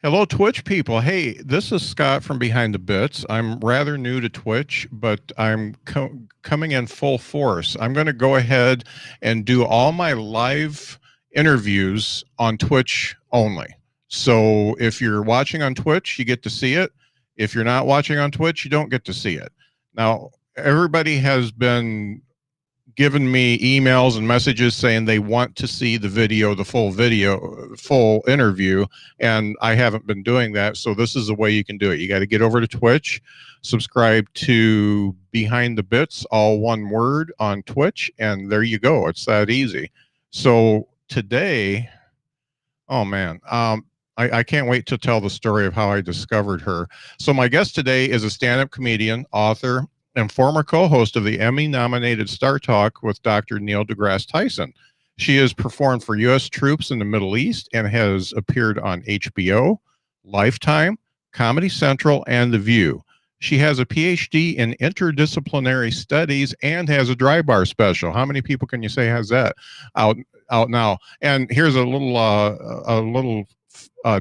Hello, Twitch people. Hey, this is Scott from Behind the Bits. I'm rather new to Twitch, but I'm coming in full force. I'm going to go ahead and do all my live interviews on Twitch only. So if you're watching on Twitch, you get to see it. If you're not watching on Twitch, you don't get to see it. Now, everybody has been given me emails and messages saying they want to see the full interview, and I haven't been doing that. So this is the way you can do it. You got to get over to Twitch, subscribe to Behind the Bits, all one word, on Twitch, and there you go. It's that easy. So today, oh man, I can't wait to tell the story of how I discovered her. So my guest today is a stand-up comedian, author, and former co-host of the Emmy-nominated Star Talk with Dr. Neil deGrasse Tyson. She has performed for U.S. troops in the Middle East and has appeared on HBO, Lifetime, Comedy Central, and The View. She has a PhD in interdisciplinary studies and has a dry bar special. How many people can you say has that out now? And here's a little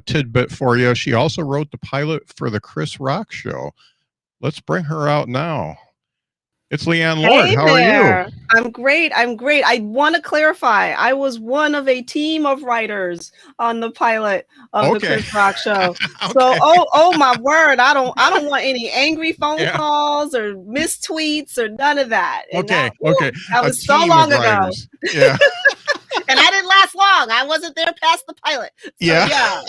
tidbit for you. She also wrote the pilot for the Chris Rock show. Let's bring her out now. It's Leighann Lord. Hey, how are you? I'm great. I want to clarify. I was one of a team of writers on the pilot of the Chris Rock show. Okay. So, oh my word! I don't want any angry phone calls or mistweets or none of that. And okay. That was so long ago. Yeah. And I didn't last long. I wasn't there past the pilot. So, yeah.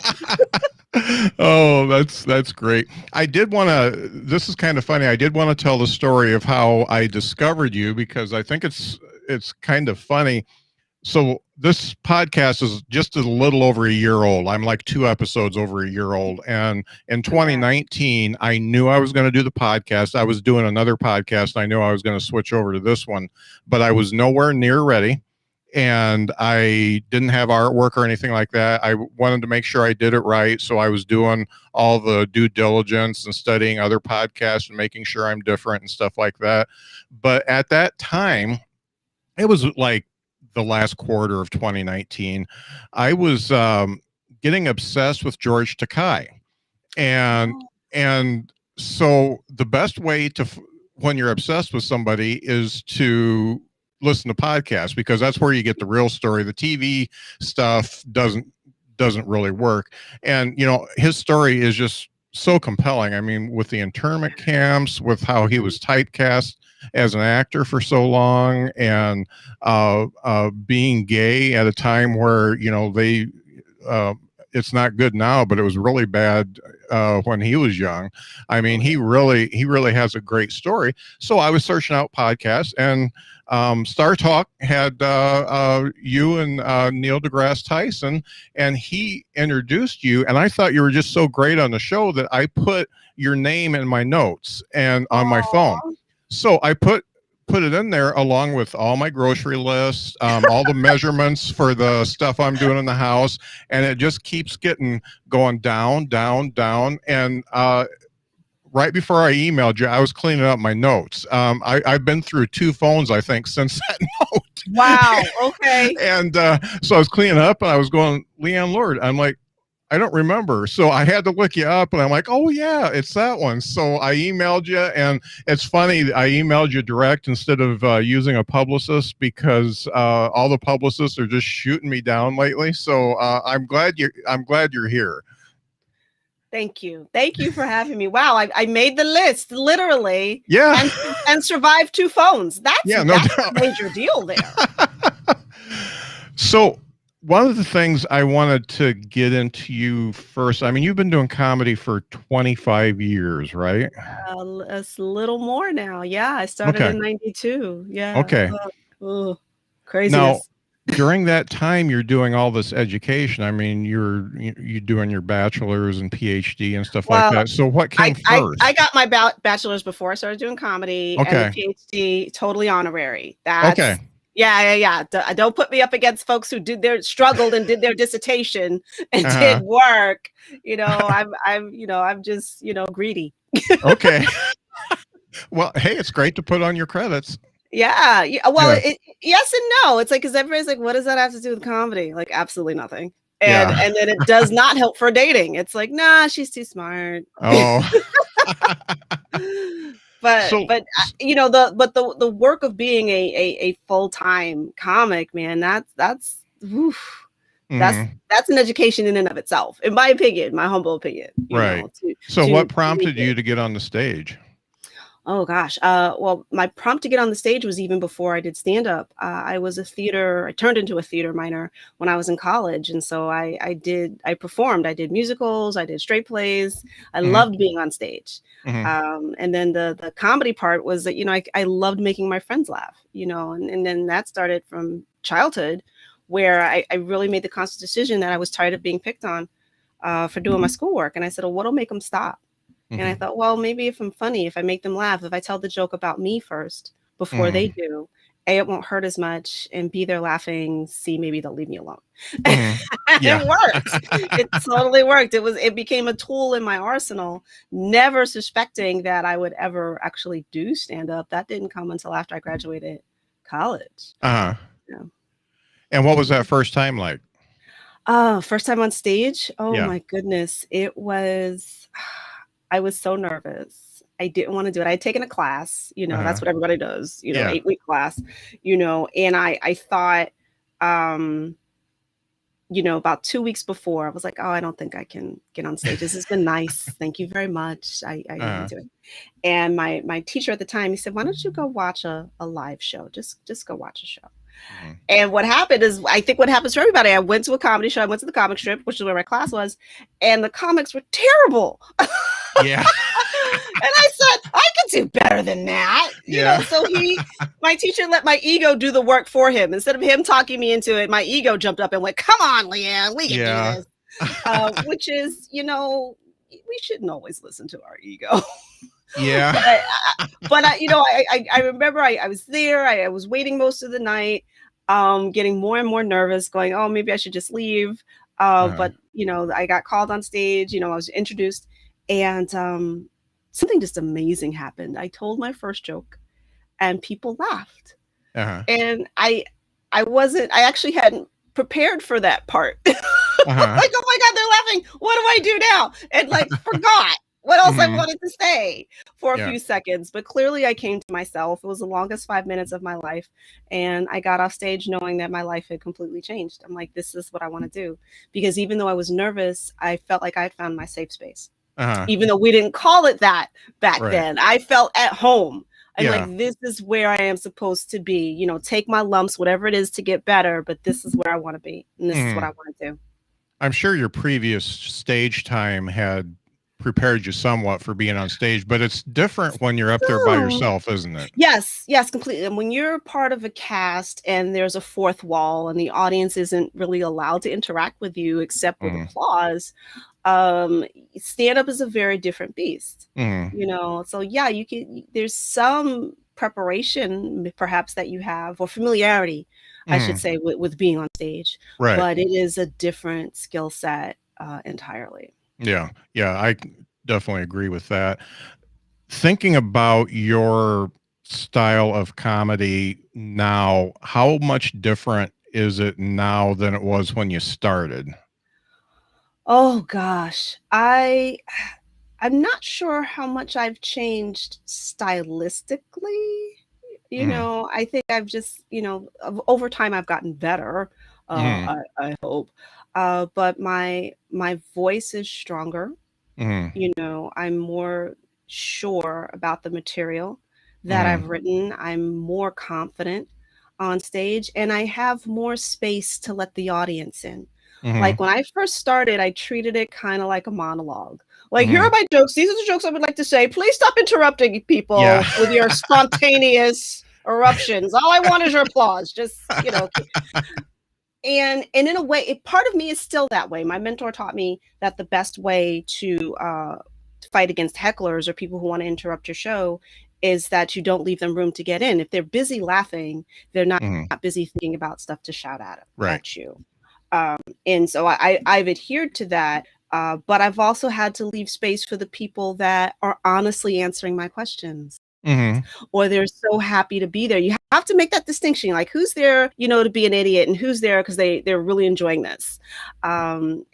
Oh, that's great. I did want to, this is kind of funny. I did want to tell the story of how I discovered you because I think it's kind of funny. So this podcast is just a little over a year old. I'm like 2 episodes over a year old. And in 2019, I knew I was going to do the podcast. I was doing another podcast. I knew I was going to switch over to this one, but I was nowhere near ready. And I didn't have artwork or anything like that. I wanted to make sure I did it right. So I was doing all the due diligence and studying other podcasts and making sure I'm different and stuff like that. But at that time, it was like the last quarter of 2019, I was getting obsessed with George Takei. And so the best way to, when you're obsessed with somebody, is to listen to podcasts, because that's where you get the real story. The TV stuff doesn't really work. And you know, his story is just so compelling. I mean, with the internment camps, with how he was typecast as an actor for so long, and being gay at a time where, you know, they it's not good now, but it was really bad when he was young. I mean, he really has a great story. So I was searching out podcasts, and Star Talk had you and Neil deGrasse Tyson, and he introduced you, and I thought you were just so great on the show that I put your name in my notes and on my phone. So I put it in there along with all my grocery lists, all the measurements for the stuff I'm doing in the house, and it just keeps going down. And right before I emailed you, I was cleaning up my notes. I've been through 2 phones, I think, since that note. Wow. Okay. And so I was cleaning up, and I was going, Leighann Lord. I'm like, I don't remember. So I had to look you up, and I'm like, oh yeah, it's that one. So I emailed you, and it's funny, I emailed you direct instead of using a publicist, because all the publicists are just shooting me down lately. So I'm glad you're here. Thank you for having me. Wow, I made the list, literally. Yeah. And survived 2 phones. That's doubt. A major deal there. So one of the things I wanted to get into you first, I mean, you've been doing comedy for 25 years, right? It's a little more now. Yeah, I started in 92. Yeah. Okay. Craziness. Now, during that time, you're doing all this education. I mean, you're doing your bachelor's and PhD and stuff like that. So what came first? I got my bachelor's before I started doing comedy, and the PhD totally honorary. That's okay. Yeah. Don't put me up against folks who struggled and did their dissertation and did work. You know, I'm just, greedy. Okay. Well, hey, it's great to put on your credits. Yeah. Well, yes and no. It's like, because everybody's like, what does that have to do with comedy? Like, absolutely nothing. And then it does not help for dating. It's like, nah, she's too smart. Oh. But the work of being a full-time comic, man, that's an education in and of itself, in my opinion, my humble opinion. Right. So what prompted you to get on the stage? Oh gosh. Well, my prompt to get on the stage was even before I did stand-up. I turned into a theater minor when I was in college. And so I performed, I did musicals, I did straight plays. I loved being on stage. And then the comedy part was that, I loved making my friends laugh, and then that started from childhood, where I really made the conscious decision that I was tired of being picked on for doing my schoolwork. And I said, well, what'll make them stop? And I thought, well, maybe if I'm funny, if I make them laugh, if I tell the joke about me first before they do, A, it won't hurt as much, and B, they're laughing, C, maybe they'll leave me alone. It worked. It totally worked. It became a tool in my arsenal, never suspecting that I would ever actually do stand-up. That didn't come until after I graduated college. Yeah. And what was that first time like? First time on stage? Oh my goodness. I was so nervous. I didn't want to do it. I had taken a class, that's what everybody does, 8-week class, and I thought, about 2 weeks before, I was like, oh, I don't think I can get on stage. This has been nice. Thank you very much. I didn't do it. And my teacher at the time, he said, why don't you go watch a live show? Just go watch a show. And what happened is, I think what happens for everybody, I went to a comedy show, I went to the comic strip, which is where my class was, and the comics were terrible. Yeah. And I said, I could do better than that. So my teacher let my ego do the work for him. Instead of him talking me into it, my ego jumped up and went, come on, Leighann, we can do this. Which is, we shouldn't always listen to our ego. Yeah. but I remember I was there. I was waiting most of the night, getting more and more nervous, going, oh, maybe I should just leave. But, I got called on stage, I was introduced, and something just amazing happened. I told my first joke and people laughed. And I actually hadn't prepared for that part. Like, oh my God, they're laughing. What do I do now? And forgot what else I wanted to say for a few seconds. But clearly I came to myself. It was the longest 5 minutes of my life. And I got off stage knowing that my life had completely changed. I'm like, this is what I want to do. Because even though I was nervous, I felt like I had found my safe space. Even though we didn't call it that back then, I felt at home. I'm like, this is where I am supposed to be, take my lumps, whatever it is, to get better. But this is where I want to be. And this is what I want to do. I'm sure your previous stage time had prepared you somewhat for being on stage, but it's different when you're up there by yourself, isn't it? Yes, completely. And when you're part of a cast and there's a fourth wall and the audience isn't really allowed to interact with you except with applause, stand-up is a very different beast. So there's some preparation perhaps that you have, or familiarity, I should say, with being on stage, but it is a different skill set entirely. Yeah, I definitely agree with that. Thinking about your style of comedy now, how much different is it now than it was when you started? Oh gosh, I'm not sure how much I've changed stylistically. I think I've just, over time I've gotten better. I hope. But my voice is stronger. I'm more sure about the material that I've written. I'm more confident on stage, and I have more space to let the audience in. Like when I first started, I treated it kind of like a monologue. Like, here are my jokes. These are the jokes I would like to say. Please stop interrupting people with your spontaneous eruptions. All I want is your applause. Just, And in a way, part of me is still that way. My mentor taught me that the best way to fight against hecklers or people who want to interrupt your show is that you don't leave them room to get in. If they're busy laughing, they're not busy thinking about stuff to shout at you. And so I've adhered to that, but I've also had to leave space for the people that are honestly answering my questions, or they're so happy to be there. You have have to make that distinction, like who's there, to be an idiot and who's there because they're really enjoying this. And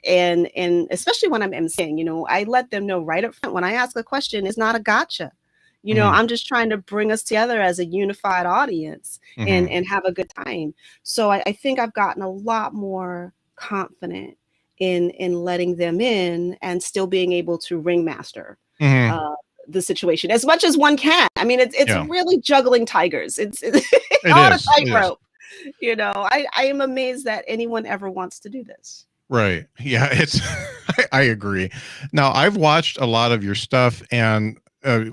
especially when I'm emceeing, I let them know right up front when I ask a question, it's not a gotcha. I'm just trying to bring us together as a unified audience and have a good time. So I think I've gotten a lot more confident in letting them in and still being able to ringmaster the situation as much as one can. I mean, it's really juggling tigers. It's on a tightrope. I am amazed that anyone ever wants to do this. Right. Yeah, I agree. Now, I've watched a lot of your stuff, and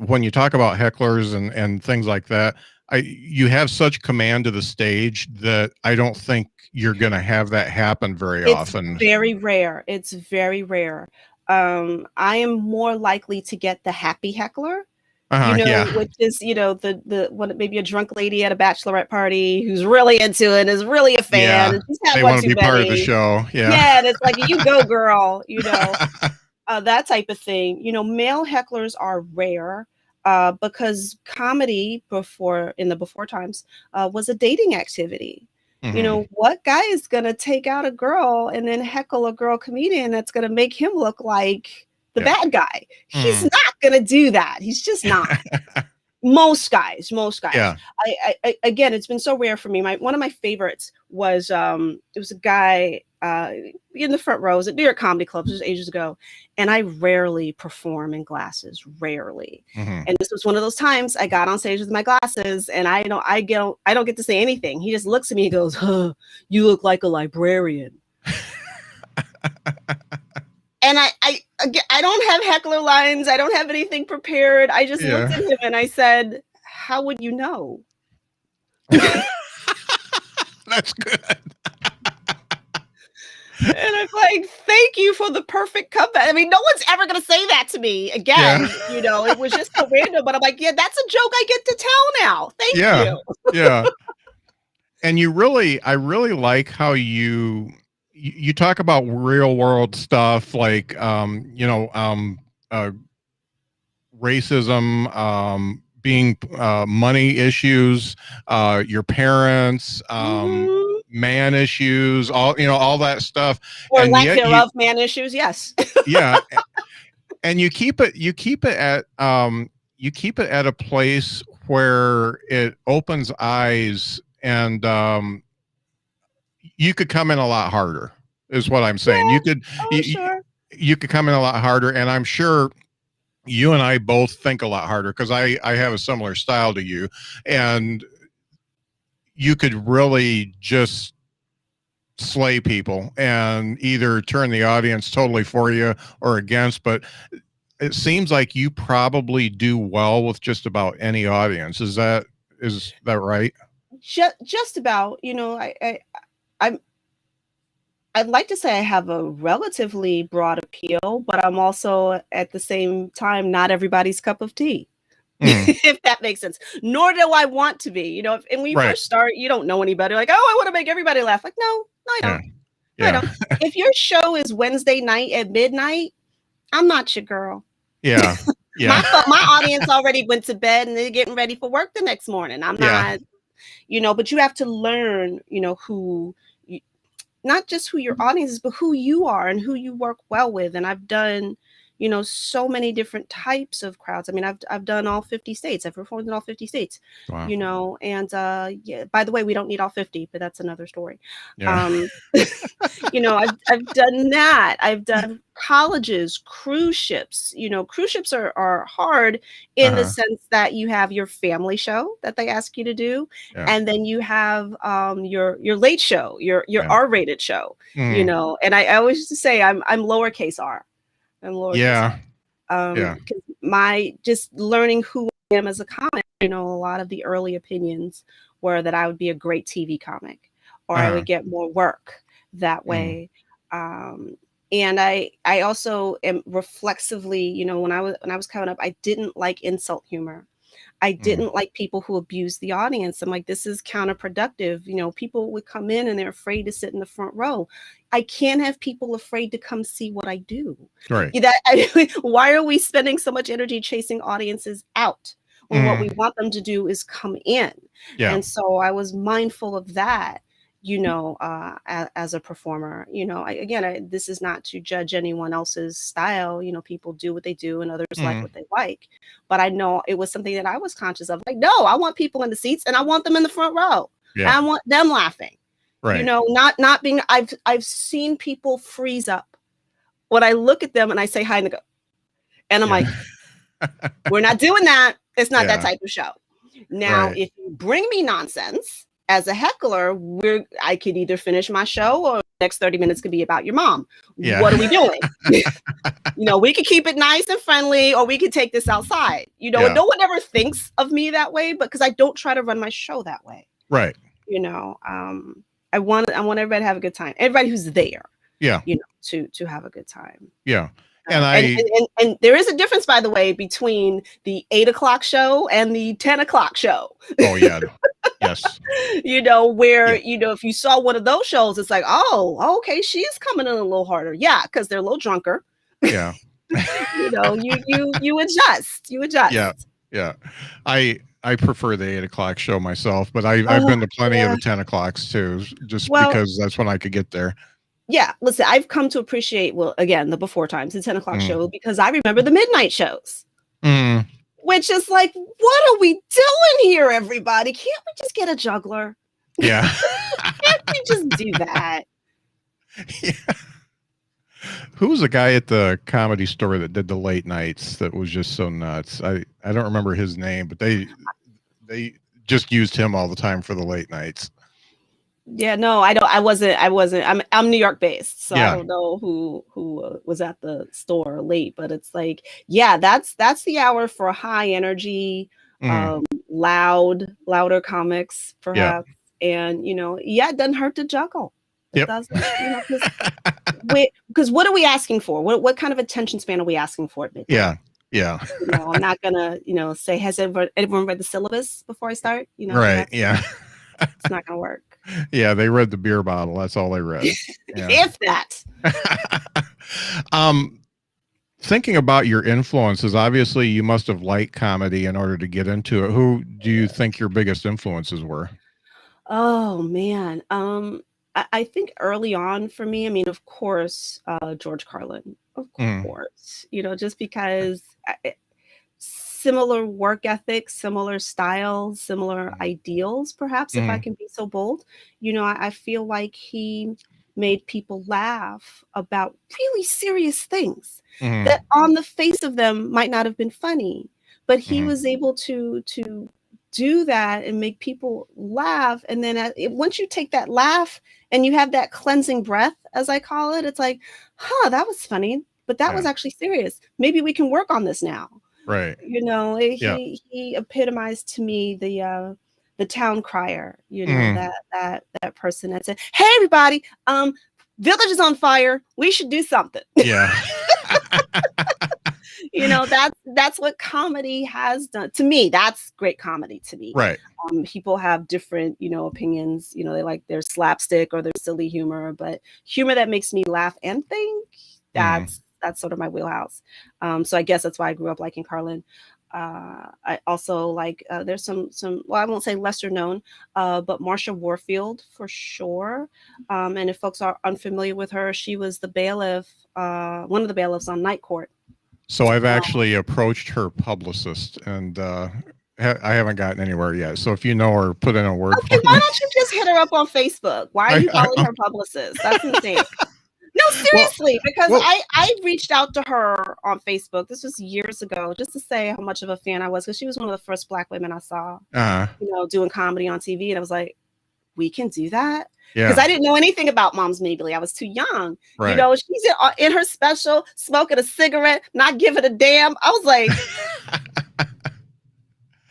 when you talk about hecklers and things like that, you have such command of the stage that I don't think you're going to have that happen very often. Very rare. It's very rare. I am more likely to get the happy heckler, which is, maybe a drunk lady at a bachelorette party who's really into it and is really a fan. Yeah, and she's had they want to be part of the show. Yeah, and it's like, you go, girl, that type of thing. Male hecklers are rare because comedy in the before times was a dating activity. What guy is going to take out a girl and then heckle a girl comedian that's going to make him look like the bad guy? He's not going to do that. He's just not. Most guys. Yeah. I again, it's been so rare for me. One of my favorites was it was a guy in the front rows at New York comedy clubs just ages ago, and I rarely perform in glasses, rarely. And this was one of those times I got on stage with my glasses, and I don't get to say anything. He just looks at me and goes, "Huh, you look like a librarian." And I don't have heckler lines. I don't have anything prepared. I just looked at him and I said, "How would you know?" That's good. And I'm like, "Thank you for the perfect comeback." I mean, no one's ever going to say that to me again. It was just so random. But I'm like, yeah, that's a joke I get to tell now. Thank you. Yeah. And I really like how you talk about real world stuff like, racism, being money issues, your parents, man issues, all that stuff, or lack thereof, man issues. Yes. Yeah. And you keep it at a place where it opens eyes, and you could come in a lot harder is what I'm saying. You could come in a lot harder, and I'm sure you and I both think a lot harder because I have a similar style to you, and you could really just slay people and either turn the audience totally for you or against. But it seems like you probably do well with just about any audience. Is that right? Just about. I'd like to say I have a relatively broad appeal, but I'm also at the same time not everybody's cup of tea. If that makes sense. Nor do I want to be. And when you first start, you don't know anybody. Like, oh, I want to make everybody laugh. Like, no, I don't. I don't. If your show is Wednesday night at midnight, I'm not your girl. Yeah. Yeah. My audience already went to bed and they're getting ready for work the next morning. I'm not, but you have to learn, who, not just who your audience is, but who you are and who you work well with. And I've done, so many different types of crowds. I mean, I've done all 50 states. I've performed in all 50 states. Wow. And by the way, we don't need all 50, but that's another story. Yeah. I've done that. I've done colleges, cruise ships. Cruise ships are hard in the sense that you have your family show that they ask you to do, and then you have your late show, your R-rated show. And I always used to say I'm lowercase r. Because my just learning who I am as a comic, a lot of the early opinions were that I would be a great TV comic, or I would get more work that way. And I also am reflexively, when I was coming up, I didn't like insult humor. I didn't like people who abused the audience. I'm like, this is counterproductive. People would come in and they're afraid to sit in the front row. I can't have people afraid to come see what I do. Right. Why are we spending so much energy chasing audiences out when what we want them to do is come in. Yeah. And so I was mindful of that, as a performer. This is not to judge anyone else's style. People do what they do and others like what they like. But I know it was something that I was conscious of. Like, no, I want people in the seats and I want them in the front row. Yeah. I want them laughing. Right. Not being, I've seen people freeze up when I look at them and I say hi and they go, and I'm like, we're not doing that. It's not that type of show. Now, if you bring me nonsense as a heckler, I could either finish my show or the next 30 minutes could be about your mom. Yeah. What are we doing? We could keep it nice and friendly, or we could take this outside. And no one ever thinks of me that way, but because I don't try to run my show that way. Right. I want everybody to have a good time. Everybody who's there. Yeah. To have a good time. Yeah. And there is a difference, by the way, between the 8 o'clock show and the 10 o'clock show. Oh, yeah. Yes. If you saw one of those shows, it's like, oh, okay, she's coming in a little harder. Yeah, because they're a little drunker. Yeah. You adjust. You adjust. Yeah. Yeah. I prefer the 8 o'clock show myself, but I've been to plenty of the 10 o'clocks too, because that's when I could get there. Yeah, listen, I've come to appreciate, the before times, the 10 o'clock show, because I remember the midnight shows, which is like, what are we doing here, everybody? Can't we just get a juggler? Yeah. Can't we just do that? Yeah. Who was the guy at the Comedy Store that did the late nights that was just so nuts? I don't remember his name, but they just used him all the time for the late nights. Yeah, no, I wasn't. I'm New York based, so I don't know who was at the store late, but it's like, that's the hour for high energy, louder comics, perhaps. Yeah. And it doesn't hurt to juggle. It doesn't, because what are we asking for? What kind of attention span are we asking for? Yeah. Yeah. I'm not gonna, say, has everyone read the syllabus before I start? Right. Yeah. It's not gonna work. Yeah, they read the beer bottle. That's all they read. Yeah. If that. Thinking about your influences, obviously you must have liked comedy in order to get into it. Who do you think your biggest influences were? Oh man. I think early on for me, of course, George Carlin, of course, just because similar work ethic, similar styles, similar ideals, perhaps, if I can be so bold. I feel like he made people laugh about really serious things that on the face of them might not have been funny, but he was able to do that and make people laugh. And then once you take that laugh and you have that cleansing breath, as I call it, it's like, that was funny, but that was actually serious. Maybe we can work on this now. Right. He epitomized to me the town crier, that person that said, hey, everybody, village is on fire. We should do something. Yeah. That's what comedy has done to me. That's great comedy to me. Right. People have different, opinions, they like their slapstick or their silly humor, but humor that makes me laugh and think, that's sort of my wheelhouse. So I guess that's why I grew up liking Carlin. I also like, there's some, I won't say lesser known, but Marsha Warfield for sure. And if folks are unfamiliar with her, she was the bailiff, one of the bailiffs on Night Court. So I've actually approached her publicist, and I haven't gotten anywhere yet. So if you know her, put in a word. Okay, why don't you just hit her up on Facebook? Why are you calling her publicist? That's insane. No, seriously, because I reached out to her on Facebook. This was years ago, just to say how much of a fan I was, because she was one of the first Black women I saw, doing comedy on TV. And I was like, we can do that? Because I didn't know anything about Moms Mabley. I was too young. Right. She's in her special, smoking a cigarette, not giving a damn. I was like,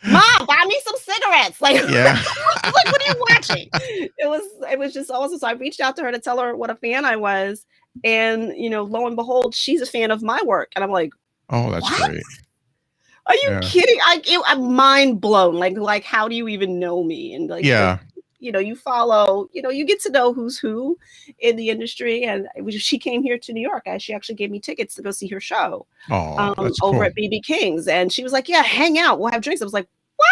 Mom, buy me some cigarettes. Like, I was like, what are you watching? It was just awesome. So I reached out to her to tell her what a fan I was. And, lo and behold, she's a fan of my work. And I'm like, oh, that's great. Are you kidding? I'm mind blown. Like, how do you even know me? And like, you follow, you get to know who's who in the industry. And she came here to New York. She actually gave me tickets to go see her show That's over cool. at BB King's. And she was like, yeah, hang out. We'll have drinks. I was like, what?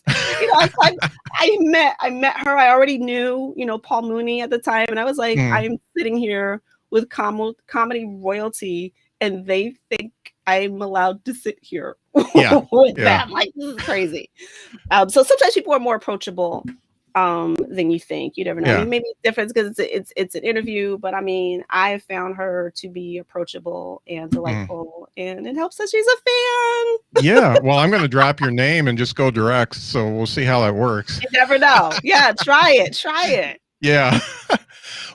I was like, I met her. I already knew, Paul Mooney at the time. And I was like, I'm sitting here with comedy royalty, and they think I'm allowed to sit here with them. Like, this is crazy. So sometimes people are more approachable than you think. You never know. I mean, maybe it's different because it's an interview, but I mean, I have found her to be approachable and delightful, and it helps that she's a fan. Yeah. Well, I'm going to drop your name and just go direct. So we'll see how that works. You never know. Yeah. Try it. Yeah.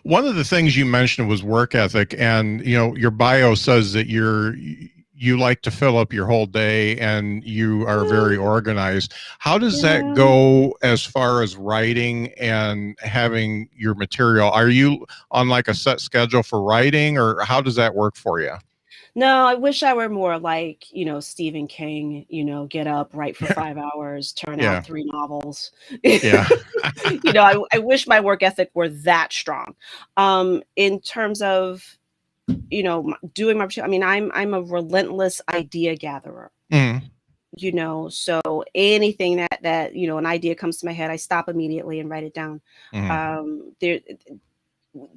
One of the things you mentioned was work ethic, and your bio says that you like to fill up your whole day and you are very organized. How does that go as far as writing and having your material? Are you on like a set schedule for writing, or how does that work for you? No, I wish I were more like, Stephen King, get up, write for 5 hours, turn out 3 novels. Yeah. I wish my work ethic were that strong. In terms of, doing my, I mean, I'm a relentless idea gatherer. So anything that an idea comes to my head, I stop immediately and write it down.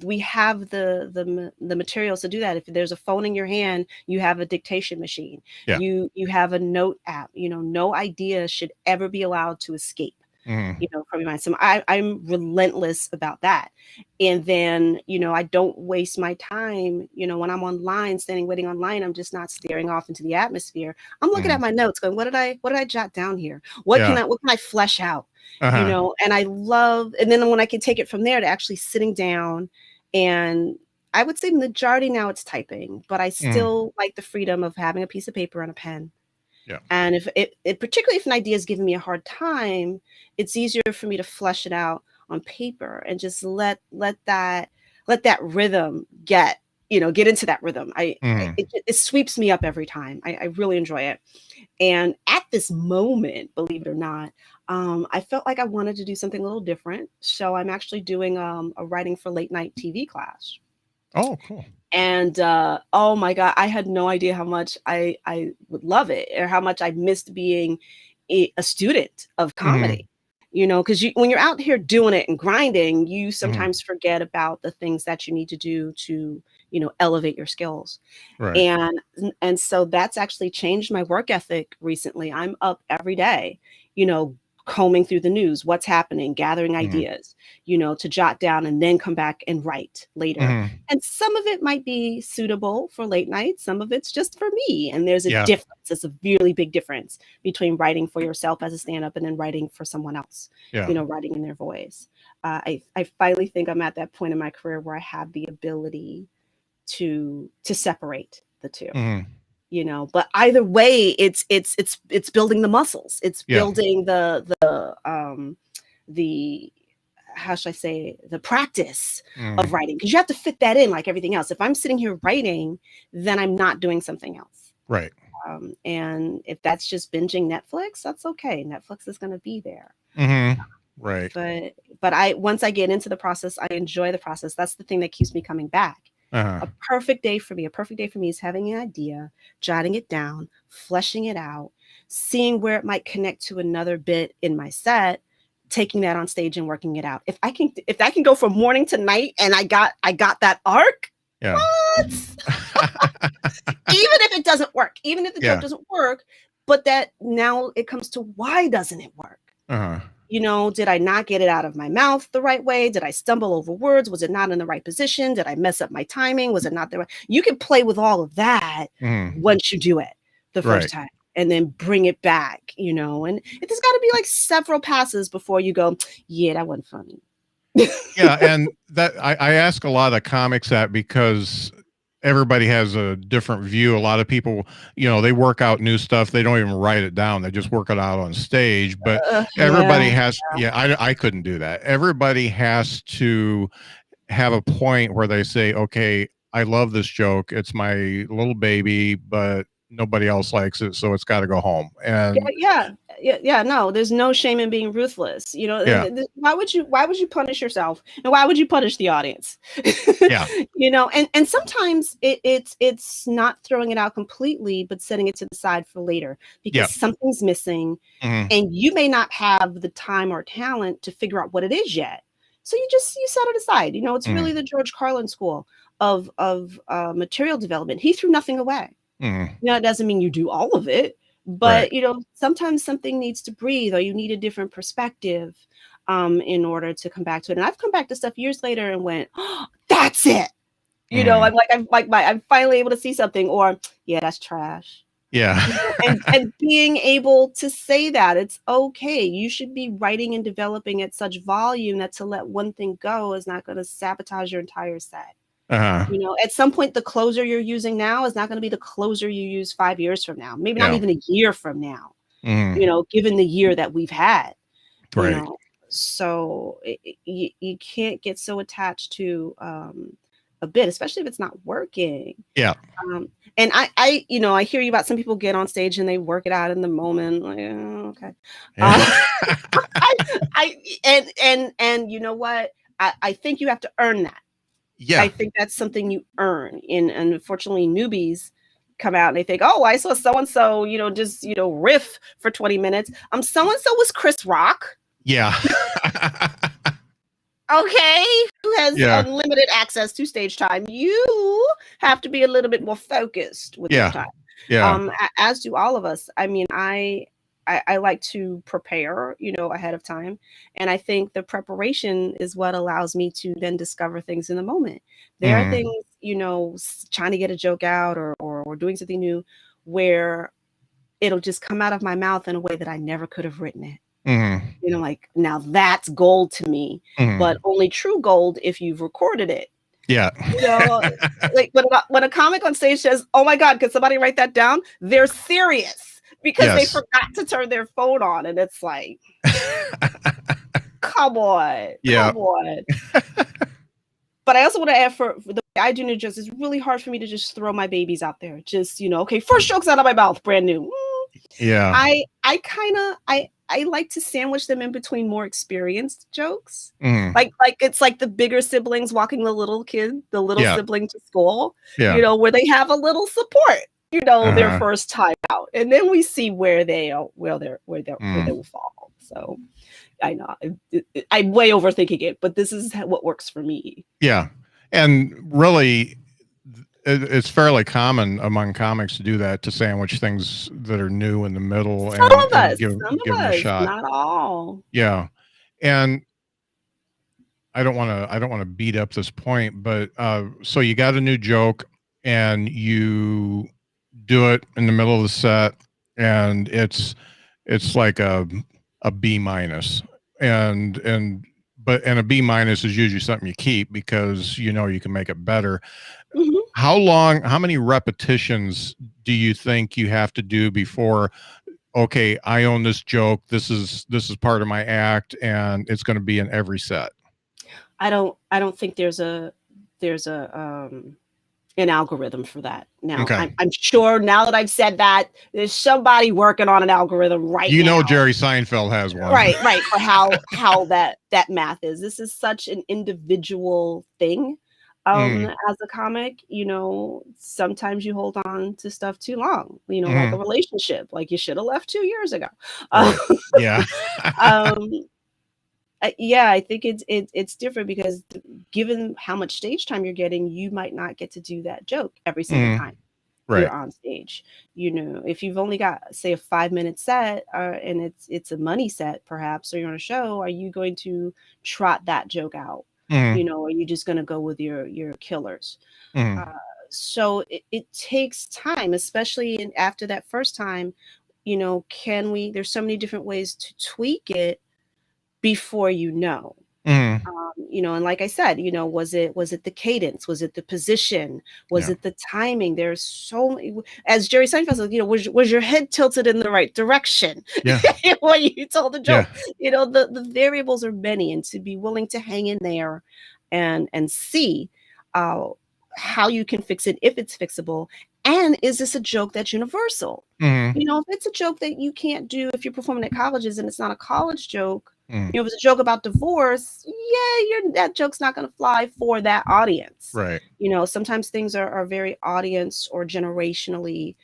We have the materials to do that. If there's a phone in your hand, you have a dictation machine. You have a note app. No idea should ever be allowed to escape from your mind. So I'm relentless about that. And then I don't waste my time when I'm online, waiting online. I'm just not staring off into the atmosphere. I'm looking at my notes going, what did I jot down here? What can I flesh out? And I love, and then when I can take it from there to actually sitting down, and I would say majority now it's typing, but I still like the freedom of having a piece of paper and a pen. Yeah. And if it particularly if an idea is giving me a hard time, it's easier for me to flesh it out on paper and just let that rhythm get into that rhythm. It sweeps me up every time. I really enjoy it. And at this moment, believe it or not, I felt like I wanted to do something a little different. So I'm actually doing a writing for late night TV class. Oh, cool. And oh my God, I had no idea how much I would love it, or how much I missed being a student of comedy. Because when you're out here doing it and grinding, you sometimes forget about the things that you need to do to elevate your skills. Right. And so that's actually changed my work ethic recently. I'm up every day, combing through the news, what's happening, gathering ideas, to jot down and then come back and write later. And some of it might be suitable for late night. Some of it's just for me. And there's a difference. It's a really big difference between writing for yourself as a stand-up and then writing for someone else, writing in their voice. I finally think I'm at that point in my career where I have the ability to separate the two. But either way, it's building the muscles. It's building the how should I say, the practice of writing, because you have to fit that in like everything else. If I'm sitting here writing, then I'm not doing something else. Right. And if that's just binging Netflix, that's okay. Netflix is going to be there. Right. But once I get into the process, I enjoy the process. That's the thing that keeps me coming back. A perfect day for me is having an idea, jotting it down, fleshing it out, seeing where it might connect to another bit in my set, taking that on stage and working it out. If I can go from morning to night and I got that arc, what? Even if it doesn't work, even if the joke doesn't work, but that now it comes to, why doesn't it work? Did I not get it out of my mouth the right way? Did I stumble over words? Was it not in the right position? Did I mess up my timing? Was it not the right? You can play with all of that once you do it the first time, and then bring it back, and there's got to be like several passes before you go, that wasn't funny. And that I ask a lot of comics that, because everybody has a different view. A lot of people, they work out new stuff. They don't even write it down. They just work it out on stage. But everybody has, I couldn't do that. Everybody has to have a point where they say, okay, I love this joke. It's my little baby, but nobody else likes it, so it's got to go home. And no, there's no shame in being ruthless. Yeah. Why would you punish yourself, and why would you punish the audience? Yeah. And sometimes it's not throwing it out completely, but setting it to the side for later because something's missing, and you may not have the time or talent to figure out what it is yet. So you set it aside. It's really the George Carlin school of material development. He threw nothing away. It doesn't mean you do all of it, but sometimes something needs to breathe, or you need a different perspective in order to come back to it. And I've come back to stuff years later and went, oh, that's it. I'm finally able to see something, or that's trash. Yeah. and being able to say that it's okay. You should be writing and developing at such volume that to let one thing go is not going to sabotage your entire set. At some point, the closer you're using now is not going to be the closer you use 5 years from now, maybe not even a year from now, given the year that we've had. Right. So you can't get so attached to a bit, especially if it's not working. Yeah. And I hear you about some people get on stage and they work it out in the moment. Like, okay. And you know what? I think you have to earn that. Yeah. I think that's something you earn. And unfortunately, newbies come out and they think, oh, I saw so-and-so, just, riff for 20 minutes. So-and-so was Chris Rock. Yeah. Okay. Who has unlimited access to stage time. You have to be a little bit more focused with your time. Yeah. As do all of us. I mean, I like to prepare, ahead of time. And I think the preparation is what allows me to then discover things in the moment. There are things, trying to get a joke out or doing something new where it'll just come out of my mouth in a way that I never could have written it. Like, now that's gold to me, but only true gold if you've recorded it. Yeah. Like when a comic on stage says, oh my God, could somebody write that down? They're serious. Because they forgot to turn their phone on, and it's like, come on, come on. But I also want to add, for the way I do new jokes, it's really hard for me to just throw my babies out there. Just, okay, first joke's out of my mouth, brand new. Yeah. I like to sandwich them in between more experienced jokes. Like it's like the bigger siblings walking the little sibling to school, where they have a little support. Their first time out, and then we see where they will fall. So I know I'm way overthinking it, but this is what works for me. Yeah. And really, it's fairly common among comics to do that, to sandwich things that are new in the middle and give them a shot. Not all. Yeah. And I don't want to beat up this point, but so you got a new joke and you do it in the middle of the set, and it's like a B minus, and a B minus is usually something you keep because you can make it better. How many repetitions do you think you have to do before, okay, I own this joke, this is part of my act, and it's going to be in every set? I don't think there's an algorithm for that. Now, I'm sure now that I've said that, there's somebody working on an algorithm right now. Jerry Seinfeld has one. Right. For how that math is. This is such an individual thing. As a comic, sometimes you hold on to stuff too long, like a relationship, like you should have left 2 years ago. Yeah. I think it's different because given how much stage time you're getting, you might not get to do that joke every single time you're on stage. If you've only got, say, a 5-minute set, and it's a money set, perhaps, or you're on a show, are you going to trot that joke out? Are you just going to go with your killers? So it takes time, especially after that first time. There's so many different ways to tweak it before and like I said, was it the cadence? Was it the position? Was it the timing? There's so many, as Jerry Seinfeld said, was your head tilted in the right direction when you told the joke? The variables are many, and to be willing to hang in there and see how you can fix it, if it's fixable, And is this a joke that's universal? Mm-hmm. You know, if it's a joke that you can't do if you're performing at colleges and it's not a college joke, you know, if it's a joke about divorce, that joke's not going to fly for that audience. Right. You know, sometimes things are very audience or generationally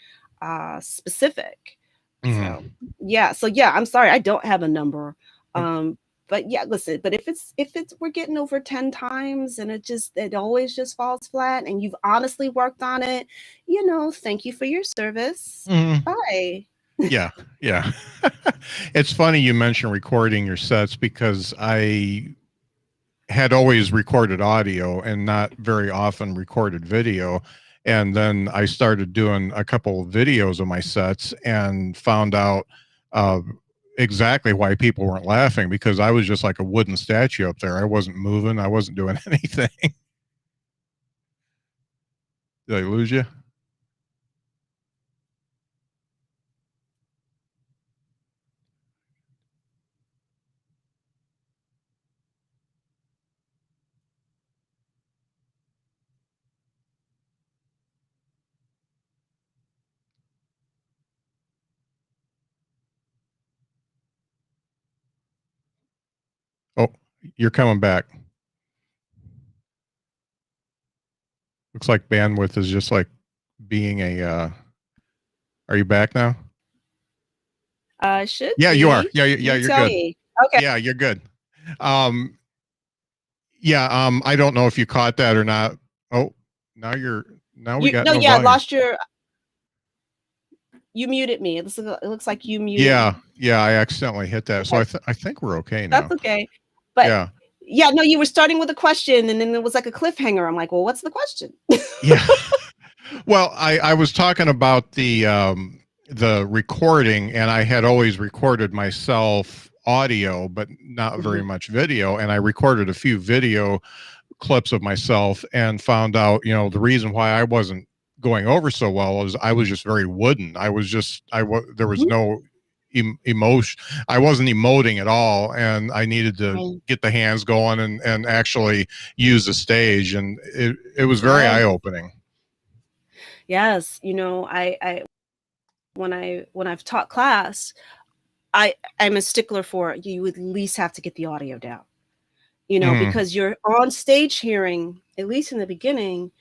specific. Mm-hmm. So yeah, I'm sorry, I don't have a number. But yeah, listen, but if it's we're getting over 10 times and it always just falls flat and you've honestly worked on it, you know, thank you for your service. Mm-hmm. Bye. Yeah. It's funny you mentioned recording your sets, because I had always recorded audio and not very often recorded video. And then I started doing a couple of videos of my sets and found out exactly why people weren't laughing, because I was just like a wooden statue up there. I wasn't moving. I wasn't doing anything. Did I lose you? Oh, you're coming back. Looks like bandwidth is just like being a are you back now? Should Yeah, be. you are. Yeah, you're tell good. me. Okay. Yeah, you're good. I don't know if you caught that or not. Oh, now we got no I volume. lost you muted me. It looks like you muted. Yeah, I accidentally hit that. So I think we're okay now. That's okay. But no, you were starting with a question and then it was like a cliffhanger. I'm like, well, what's the question? Yeah. Well, I was talking about the recording, and I had always recorded myself audio, but not very much video. And I recorded a few video clips of myself and found out, you know, the reason why I wasn't going over so well is I was just very wooden. There was no emotion. I wasn't emoting at all, and I needed to get the hands going and actually use the stage, and it was very eye-opening. Yes, you know, when I've taught class, I'm a stickler for you at least have to get the audio down. You know, because your on stage hearing, at least in the beginning,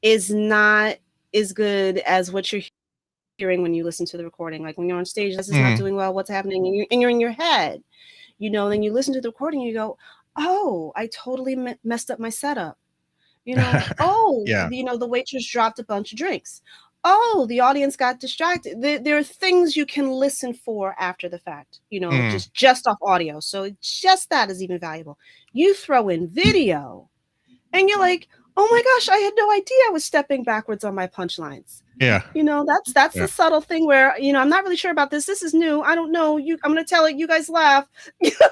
is not as good as what you're hearing when you listen to the recording. Like when you're on stage, this is not doing well, what's happening? And you're in your head, you know, then you listen to the recording and you go, oh, I totally messed up my setup. You know, you know, the waitress dropped a bunch of drinks. Oh, the audience got distracted. There are things you can listen for after the fact, you know, just off audio. So just that is even valuable. You throw in video and you're like, oh my gosh, I had no idea I was stepping backwards on my punchlines. Yeah. You know, that's the subtle thing where, you know, I'm not really sure about this. This is new. I don't know. I'm going to tell it. You guys laugh. You know,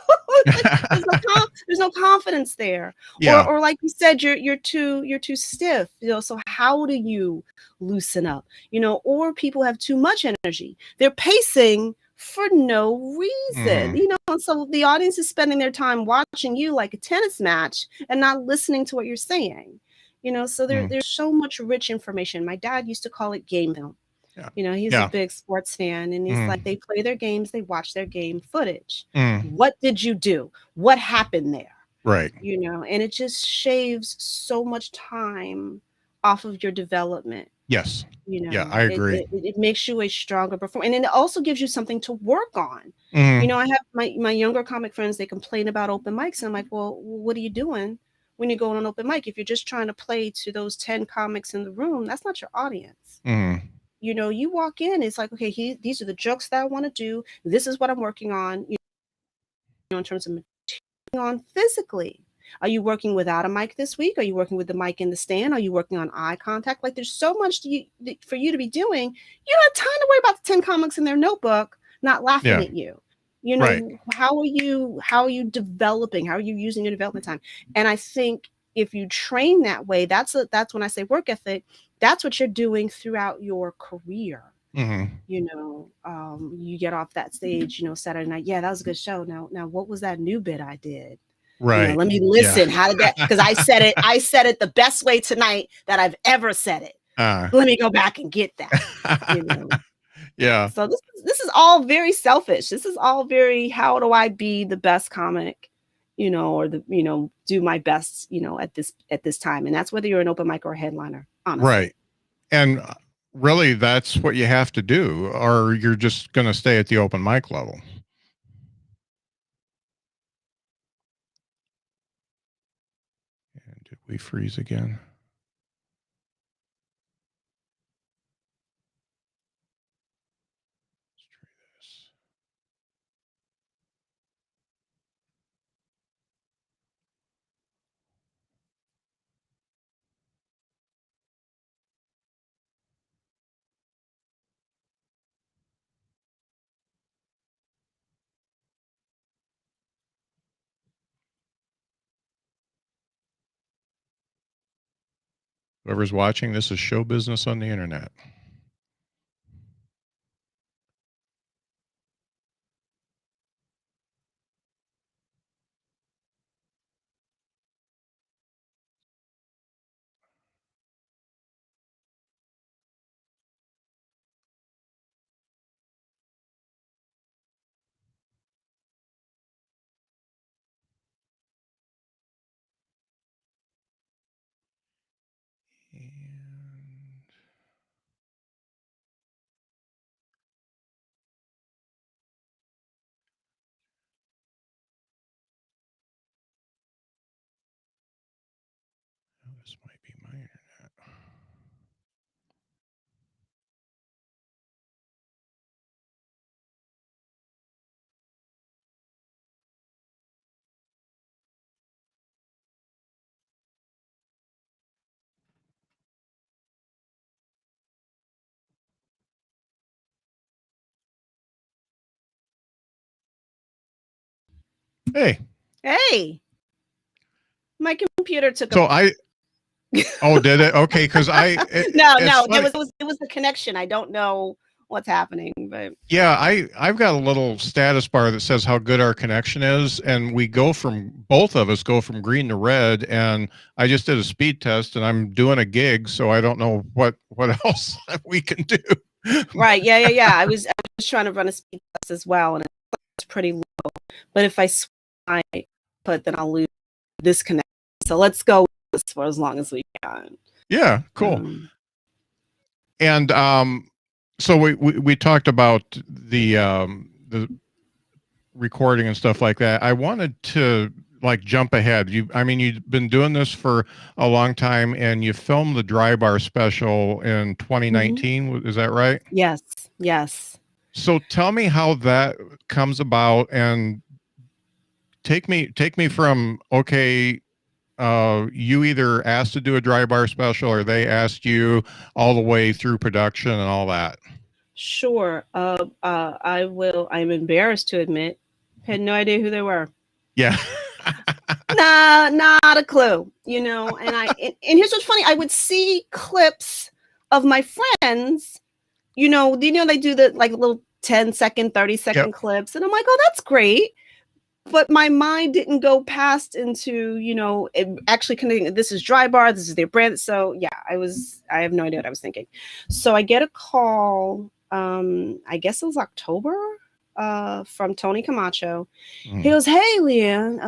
there's no confidence there. Yeah. Or like you said, you're too stiff. You know, so how do you loosen up? You know, or people have too much energy. They're pacing for no reason, you know, and so the audience is spending their time watching you like a tennis match and not listening to what you're saying. You know, so there's so much rich information. My dad used to call it game film. Yeah. You know, he's a big sports fan, and he's like, they play their games, they watch their game footage. What did you do? What happened there? Right. You know, and it just shaves so much time off of your development. Yes. You know, yeah, I agree. It makes you a stronger performer, and then it also gives you something to work on. You know, I have my younger comic friends, they complain about open mics, and I'm like, well, what are you doing when you go on an open mic? If you're just trying to play to those 10 comics in the room, that's not your audience. You know, you walk in, it's like, okay, these are the jokes that I want to do. This is what I'm working on, you know, in terms of on physically. Are you working without a mic this week? Are you working with the mic in the stand? Are you working on eye contact? Like there's so much for you to be doing. You don't have time to worry about the 10 comics in their notebook not laughing at you. You know, how are you developing? How are you using your development time? And I think if you train that way, that's when I say work ethic, that's what you're doing throughout your career. You know, you get off that stage, you know, Saturday night. Yeah, that was a good show. Now, what was that new bit I did? Right. You know, let me listen. How did that? Because I said it the best way tonight that I've ever said it. let me go back and get that. You know. Yeah. So this is all very selfish. This is all very, how do I be the best comic, you know, or do my best, you know, at this time. And that's whether you're an open mic or a headliner, honestly. Right. And really that's what you have to do, or you're just going to stay at the open mic level. And did we freeze again? Whoever's watching, this is show business on the internet. This might be my internet. Hey, my computer took. So oh, did it? Okay, because no, it was the connection. I don't know what's happening, but yeah, I've got a little status bar that says how good our connection is, and both of us go from green to red, and I just did a speed test, and I'm doing a gig, so I don't know what else we can do. Right? Yeah. I was trying to run a speed test as well, and it's pretty low. But if I put, then I'll lose this connection. So let's go with this for as long as we can. Yeah, cool. And so we talked about the recording and stuff like that. I wanted to like jump ahead. You've been doing this for a long time, and you filmed the Dry Bar special in 2019. Is that right? Yes. So tell me how that comes about, and take me from, okay, you either asked to do a Dry Bar special or they asked you, all the way through production and all that. Sure. I'm embarrassed to admit, had no idea who they were. Yeah. Not a clue, you know. And here's what's funny. I would see clips of my friends, you know, they do the like little 10-second, 30-second clips. And I'm like, oh, that's great. But my mind didn't go past into, you know, actually connecting. This is Dry Bar. This is their brand. So yeah, I have no idea what I was thinking. So I get a call. I guess it was October, from Tony Camacho. He goes, "Hey, Leighann,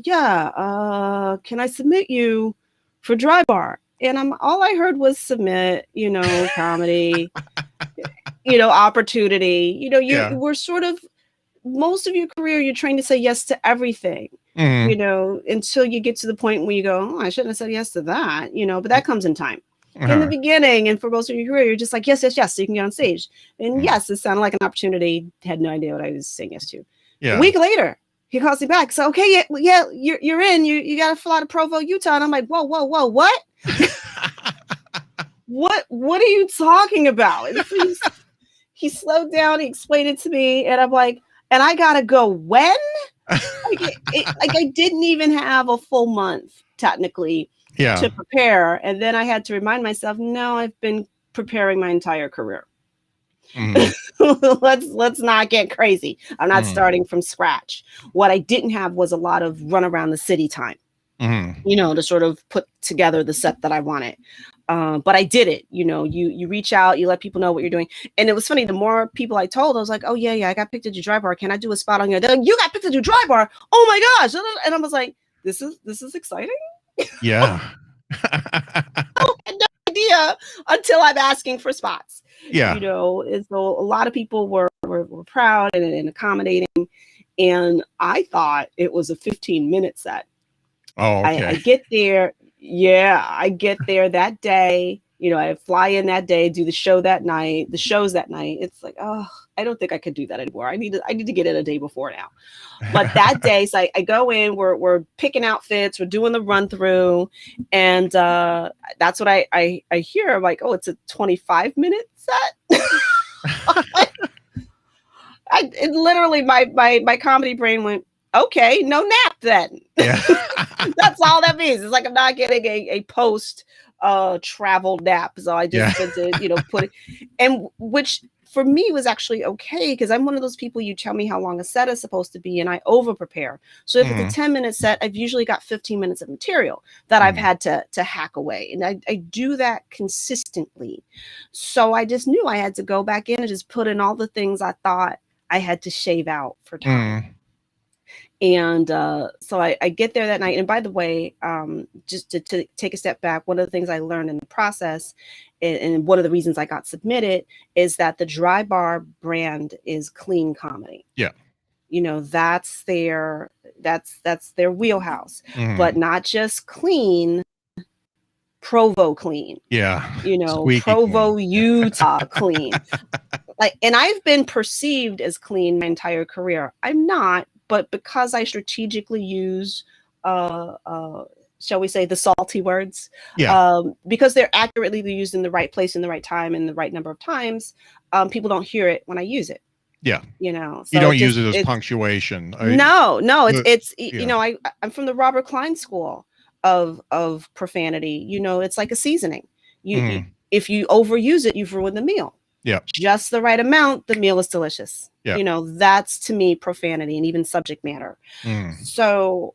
can I submit you for Dry Bar?" And all I heard was submit, you know, comedy, you know, opportunity. You know, we're sort of, most of your career, you're trained to say yes to everything, you know, until you get to the point where you go, oh, I shouldn't have said yes to that, you know, but that comes in time. In the beginning, and for most of your career, you're just like, yes, so you can get on stage. And yes, it sounded like an opportunity. Had no idea what I was saying yes to. A week later, he calls me back. So, okay, you're in. You got to fly to Provo, Utah. And I'm like, whoa, what? What are you talking about? He slowed down. He explained it to me, and I'm like, and I gotta go when? I didn't even have a full month technically to prepare, and then I had to remind myself, no, I've been preparing my entire career. Let's not get crazy. I'm not starting from scratch. What I didn't have was a lot of run around the city time, you know, to sort of put together the set that I wanted. But I did it. You reach out, you let people know what you're doing. And it was funny. The more people I told, I was like, oh yeah, I got picked to do dry bar. Can I do a spot on here? They're like, you got picked to do dry bar. Oh my gosh. And I was like, this is exciting. Yeah. I had no idea until I'm asking for spots. Yeah. And so a lot of people were proud and accommodating. And I thought it was a 15-minute set. Oh, okay. I get there. Yeah, I get there that day. I fly in that day, do the shows that night. It's like, oh, I don't think I could do that anymore. I need to get in a day before now. But that day, so I go in, we're picking outfits, we're doing the run through, and that's what I hear. I'm like, oh, it's a 25-minute set. It literally, my comedy brain went, okay, no nap then. Yeah. That's all that means. It's like I'm not getting a post travel nap. So I just had to, put it, and which for me was actually okay, because I'm one of those people, you tell me how long a set is supposed to be and I over prepare. So if it's a 10-minute set, I've usually got 15 minutes of material that I've had to hack away. And I do that consistently. So I just knew I had to go back in and just put in all the things I thought I had to shave out for time. And so I get there that night. And by the way, just to take a step back, one of the things I learned in the process, and one of the reasons I got submitted, is that the Dry Bar brand is clean comedy. Yeah. That's their wheelhouse, but not just clean, Provo clean. Yeah. Squeaky Provo, clean. Utah clean. And I've been perceived as clean my entire career. I'm not. But because I strategically use, shall we say, the salty words, because they're accurately used in the right place, in the right time, and the right number of times, people don't hear it when I use it. Yeah. So you don't use it as punctuation. No, I'm from the Robert Klein school of profanity. It's like a seasoning. If you overuse it, you've ruined the meal. Yeah. Just the right amount, the meal is delicious. Yeah. That's to me profanity and even subject matter. So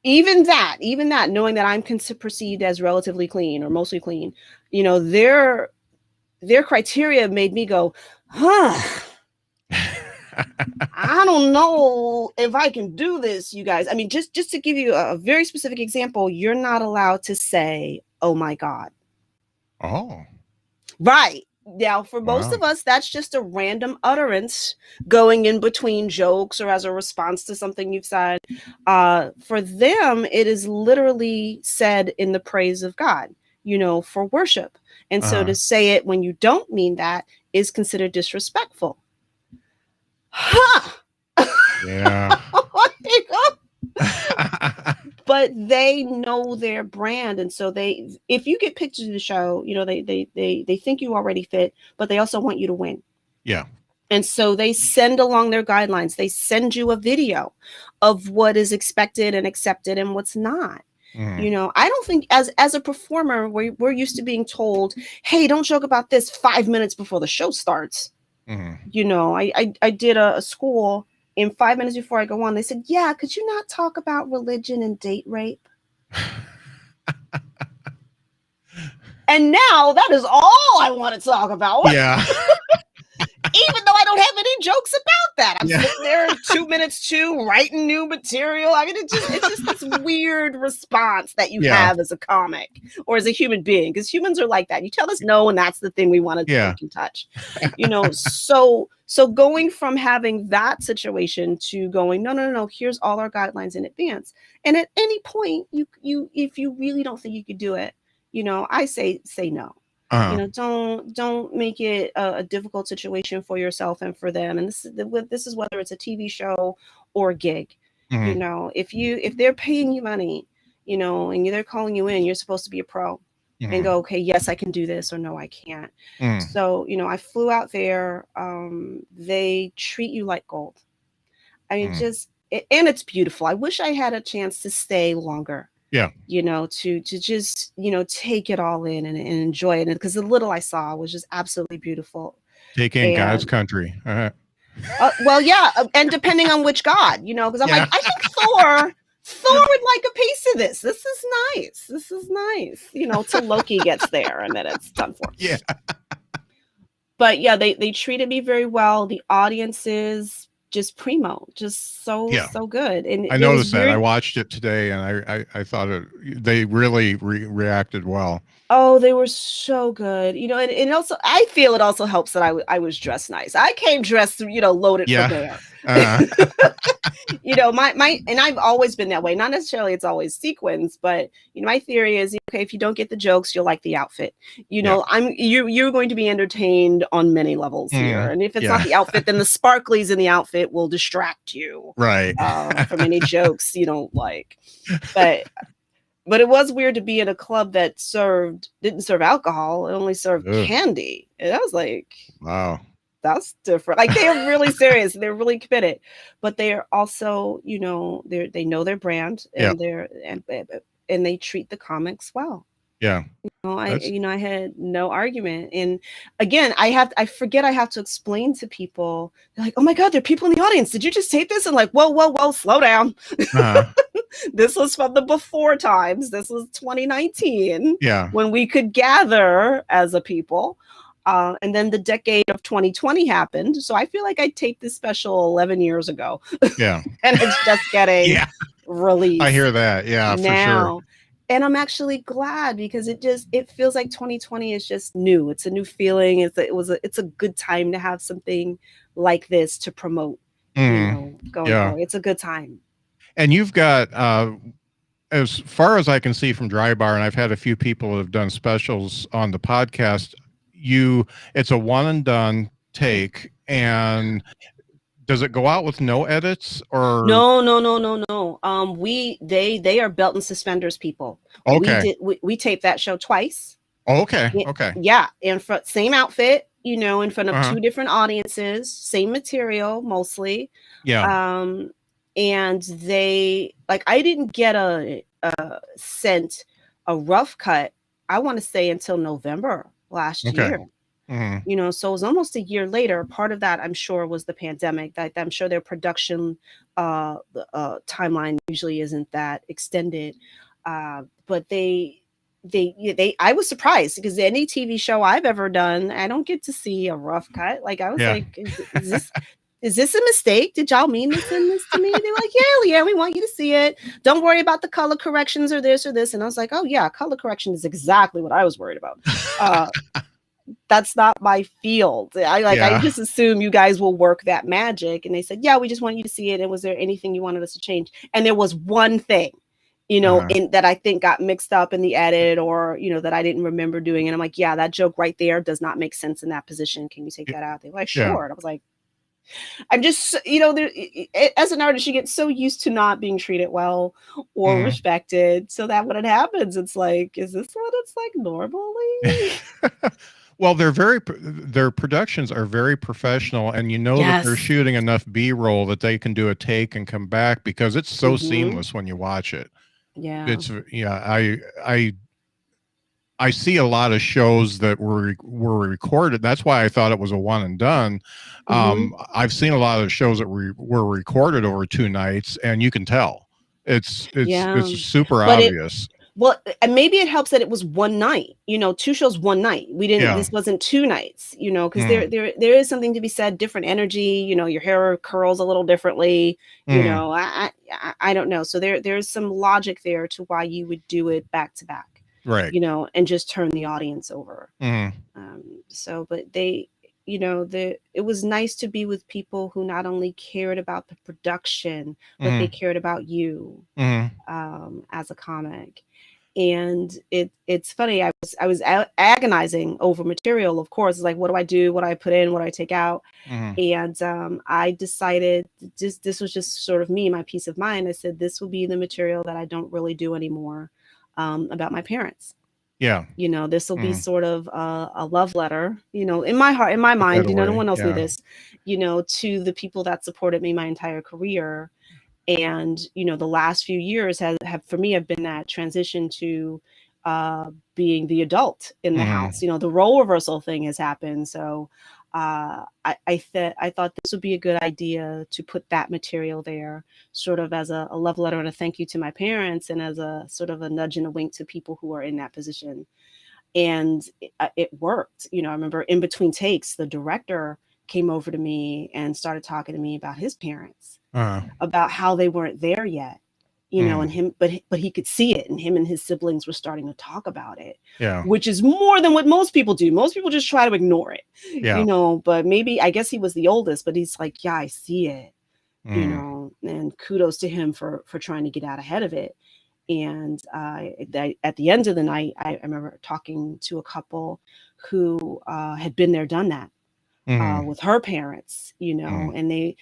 even that, knowing that I'm perceived as relatively clean or mostly clean, their criteria made me go, I don't know if I can do this, you guys. I mean, just to give you a very specific example, you're not allowed to say, oh my God. Oh. Right. Now, for most of us, that's just a random utterance going in between jokes or as a response to something you've said. For them, it is literally said in the praise of God, for worship. And so to say it when you don't mean that is considered disrespectful. Yeah. But they know their brand, and so if you get picked to the show, they think you already fit, but they also want you to win. Yeah. And so they send along their guidelines. They send you a video of what is expected and accepted and what's not. I don't think as a performer, we're used to being told, hey, don't joke about this 5 minutes before the show starts. I did a school. In 5 minutes before I go on, they said, yeah, could you not talk about religion and date rape? And now that is all I want to talk about. Yeah. Even though I don't have any jokes about that. I'm sitting there 2 minutes writing new material. I mean, it's just this weird response that you have as a comic or as a human being, because humans are like that. You tell us no, and that's the thing we want to touch. So going from having that situation to going, no, here's all our guidelines in advance. And at any point, you if you really don't think you could do it, I say no. Don't make it a difficult situation for yourself and for them. And this is whether it's a TV show or a gig. If they're paying you money, and they're calling you in, you're supposed to be a pro. And go, okay, yes, I can do this, or no, I can't. So, I flew out there. They treat you like gold. I mean, and it's beautiful. I wish I had a chance to stay longer. Yeah. To just, take it all in and enjoy it. Because the little I saw was just absolutely beautiful. Taking God's country. Well, yeah. And depending on which God, because I'm like, I think Thor Thor would like a piece of this. This is nice. This is nice. You know, till Loki gets there and then it's done for. Yeah. But yeah, they treated me very well. The audiences just primo, just so good. And I noticed that. I watched it today, and I thought they really reacted well. Oh, they were so good. You know, and also I feel it also helps that I was dressed nice. I came dressed, you know, loaded for bear. You know, my and I've always been that way. Not necessarily it's always sequins, but you know, my theory is okay, if you don't get the jokes, you'll like the outfit. You know, you're going to be entertained on many levels here. And if it's not the outfit, then the sparklies in the outfit will distract you. Right. From any jokes you don't like. But it was weird to be in a club that didn't serve alcohol. It only served candy. And I was like, wow, that's different. Like they're really serious. They're really committed, but they are also, you know, they know their brand and and they treat the comics well. Yeah. You know, I had no argument. And again, I forget I have to explain to people. They're like, oh my God, there are people in the audience. Did you just tape this? And like, whoa, slow down. This was from the before times. This was 2019. Yeah. When we could gather as a people. And then the decade of 2020 happened. So I feel like I taped this special 11 years ago. Yeah. And it's just getting released. I hear that. Yeah, for sure. And I'm actually glad because it feels like 2020 is just new. It's a new feeling. It's a good time to have something like this to promote. You know, going forward. It's a good time. And you've got, as far as I can see from Dry Bar, and I've had a few people that have done specials on the podcast, it's a one and done take. And does it go out with no edits or no? They are belt and suspenders people. Okay. We taped that show twice. Oh, okay. Okay. Yeah. In front, same outfit, you know, in front of two different audiences, same material mostly. Yeah. And they I didn't get a rough cut, I want to say until November last year. You know, so it was almost a year later. Part of that, I'm sure, was the pandemic. That I'm sure their production timeline usually isn't that extended. But I was surprised because any TV show I've ever done, I don't get to see a rough cut. Like I was like, is this a mistake? Did y'all mean to send this to me? They're like, yeah, we want you to see it. Don't worry about the color corrections or this or this. And I was like, oh yeah, color correction is exactly what I was worried about. That's not my field. I just assume you guys will work that magic. And they said, yeah, we just want you to see it. And was there anything you wanted us to change? And there was one thing, you know, that I think got mixed up in the edit or, you know, that I didn't remember doing. And I'm like, yeah, that joke right there does not make sense in that position. Can you take that out? They were like, sure. And I was like, I'm just, you know, as an artist, you get so used to not being treated well or respected. So that when it happens, it's like, is this what it's like normally? Well, their productions are very professional, and you know that they're shooting enough B-roll that they can do a take and come back because it's so seamless when you watch it. Yeah. I see a lot of shows that were recorded. That's why I thought it was a one and done. I've seen a lot of shows that were recorded over 2 nights, and you can tell it's super obvious. And maybe it helps that it was one night, you know, 2 shows, 1 night. This wasn't 2 nights, you know, because there is something to be said, different energy, you know, your hair curls a little differently, you know, I don't know. So there's some logic there to why you would do it back to back, right? You know, and just turn the audience over. But they, you know, it was nice to be with people who not only cared about the production, but they cared about you as a comic. And it's funny. I was agonizing over material, of course. Like, what do I do? What do I put in? What do I take out? And I decided this was just sort of me, my peace of mind. I said, this will be the material that I don't really do anymore about my parents. Yeah. You know, this will be sort of a love letter, you know, in my heart, in my mind, you know, no one else knew this, you know, to the people that supported me my entire career. And, you know, the last few years have for me have been that transition to being the adult in the house. You know, the role reversal thing has happened. So I thought this would be a good idea to put that material there, sort of as a love letter and a thank you to my parents, and as a sort of a nudge and a wink to people who are in that position. And it worked. You know, I remember in between takes, the director came over to me and started talking to me about his parents, about how they weren't there yet, you know, and him, but he could see it, and him and his siblings were starting to talk about it, which is more than what most people do. Most people just try to ignore it, you know, but maybe, I guess he was the oldest, but he's like, yeah, I see it, you know, and kudos to him for trying to get out ahead of it. And at the end of the night, I remember talking to a couple who had been there, done that with her parents, you know, and they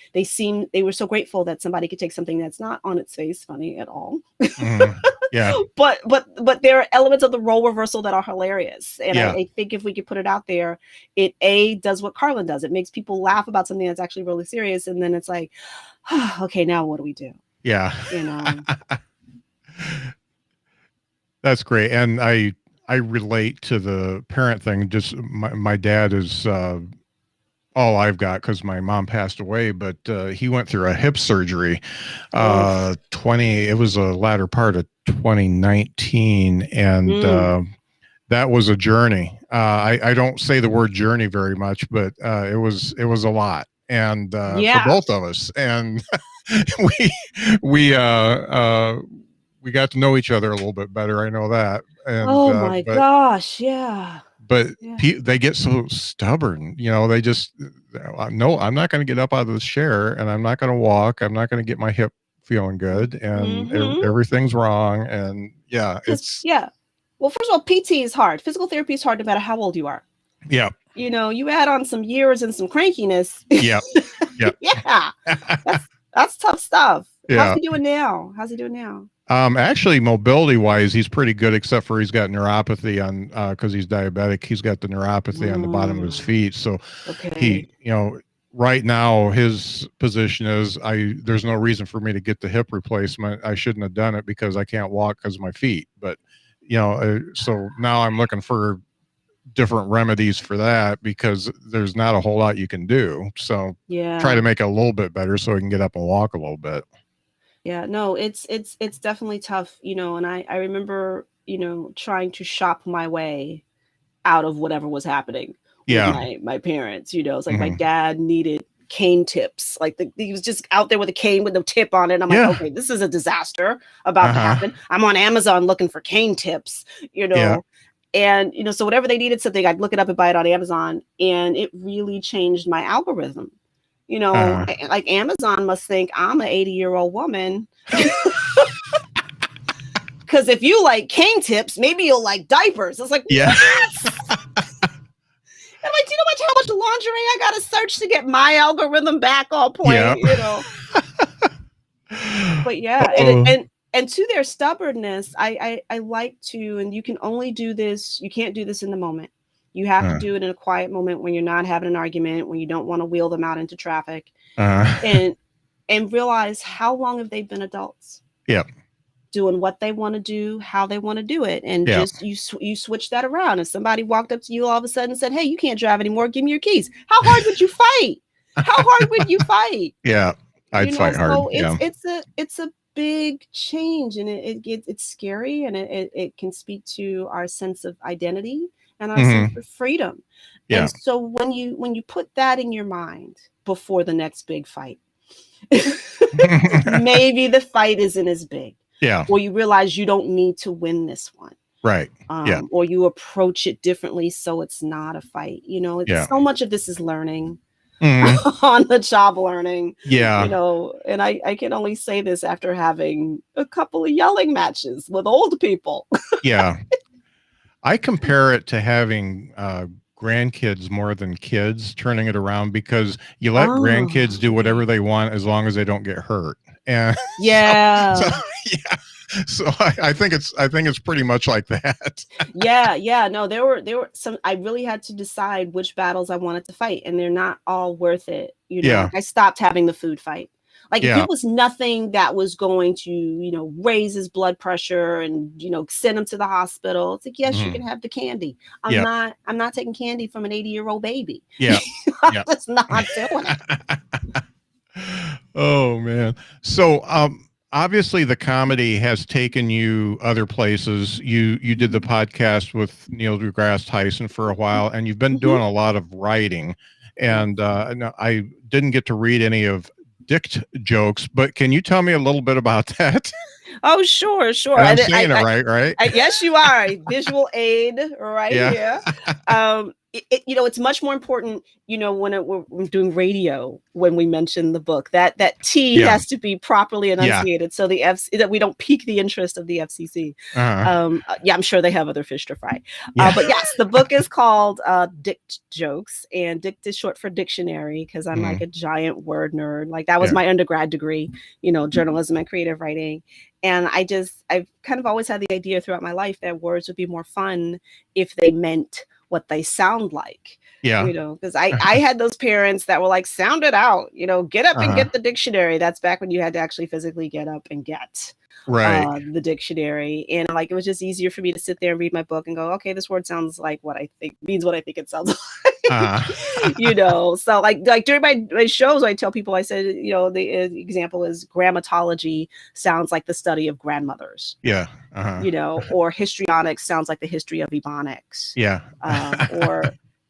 were so grateful that somebody could take something that's not on its face funny at all. But there are elements of the role reversal that are hilarious. And I think if we could put it out there, it does what Carlin does. It makes people laugh about something that's actually really serious. And then it's like, okay, now what do we do? Yeah. You know. That's great. And I relate to the parent thing. Just my dad is all I've got because my mom passed away, but he went through a hip surgery. It was a latter part of 2019, and that was a journey. I don't say the word journey very much, but it was a lot, and for both of us. And we got to know each other a little bit better. I know that. And, oh my gosh. Yeah. But they get so stubborn, you know, they just, no, I'm not going to get up out of the chair, and I'm not going to walk. I'm not going to get my hip feeling good, and everything's wrong. And well, first of all, PT is hard. Physical therapy is hard no matter how old you are. Yeah. You know, you add on some years and some crankiness. Yeah. That's tough stuff. How's he doing now? Actually, mobility wise, he's pretty good, except for he's got neuropathy on, because he's diabetic. He's got the neuropathy on the bottom of his feet. So he, you know, right now his position is, there's no reason for me to get the hip replacement. I shouldn't have done it because I can't walk because of my feet. But, you know, so now I'm looking for different remedies for that, because there's not a whole lot you can do. So try to make it a little bit better so he can get up and walk a little bit. Yeah, no, it's definitely tough, you know, and I remember, you know, trying to shop my way out of whatever was happening with my parents, you know. It's like my dad needed cane tips. Like he was just out there with a cane with no tip on it. I'm like, okay, this is a disaster about to happen. I'm on Amazon looking for cane tips, you know. And, you know, so whatever they needed something, I'd look it up and buy it on Amazon, and it really changed my algorithm. You know, like Amazon must think I'm an 80-year-old woman. Because if you like cane tips, maybe you'll like diapers. It's like, what? I'm like, do you know how much lingerie I got to search to get my algorithm back on point? You know. But and to their stubbornness, I like to, and you can only do this. You can't do this in the moment. You have to do it in a quiet moment when you're not having an argument, when you don't want to wheel them out into traffic, and realize how long have they been adults? Doing what they want to do, how they want to do it, and just you switch that around. If somebody walked up to you all of a sudden and said, "Hey, you can't drive anymore. Give me your keys." How hard would you fight? I'd fight hard. So it's a big change, and it's scary, and it can speak to our sense of identity and our sense of freedom. And so when you put that in your mind before the next big fight, maybe the fight isn't as big. Or you realize you don't need to win this one. Right. Or you approach it differently so it's not a fight. You know, so much of this is learning. On the job learning. You know, and I can only say this after having a couple of yelling matches with old people. I compare it to having grandkids more than kids, turning it around, because you let grandkids do whatever they want as long as they don't get hurt. And so I think it's pretty much like that. No, there were some, I really had to decide which battles I wanted to fight, and they're not all worth it. You know, I stopped having the food fight. Like if it was nothing that was going to, you know, raise his blood pressure and, you know, send him to the hospital, it's like, yes, you can have the candy. I'm not taking candy from an 80-year-old baby. I'm Yeah. just not doing it. Oh man. So obviously the comedy has taken you other places. You did the podcast with Neil deGrasse Tyson for a while, and you've been doing a lot of writing. And no, I didn't get to read any of Dict jokes, but can you tell me a little bit about that? Oh, sure. And I'm saying it right, right? Yes, you are. Visual aid right Yeah. here. It's much more important, when we're doing radio, when we mention the book, that T has to be properly enunciated so that we don't pique the interest of the FCC. I'm sure they have other fish to fry. But yes, the book is called Dict Jokes, and Dict is short for dictionary because I'm like a giant word nerd. Like that was my undergrad degree, journalism and creative writing. And I've kind of always had the idea throughout my life that words would be more fun if they meant what they sound like. Because I had those parents that were like, sound it out, get up and get the dictionary. That's back when you had to actually physically get up and get the dictionary. And like, it was just easier for me to sit there and read my book and go, okay, this word sounds like what I think means what I think it sounds like. So like during my shows, I tell people, I said, the example is grammatology sounds like the study of grandmothers. Or histrionics sounds like the history of ebonics.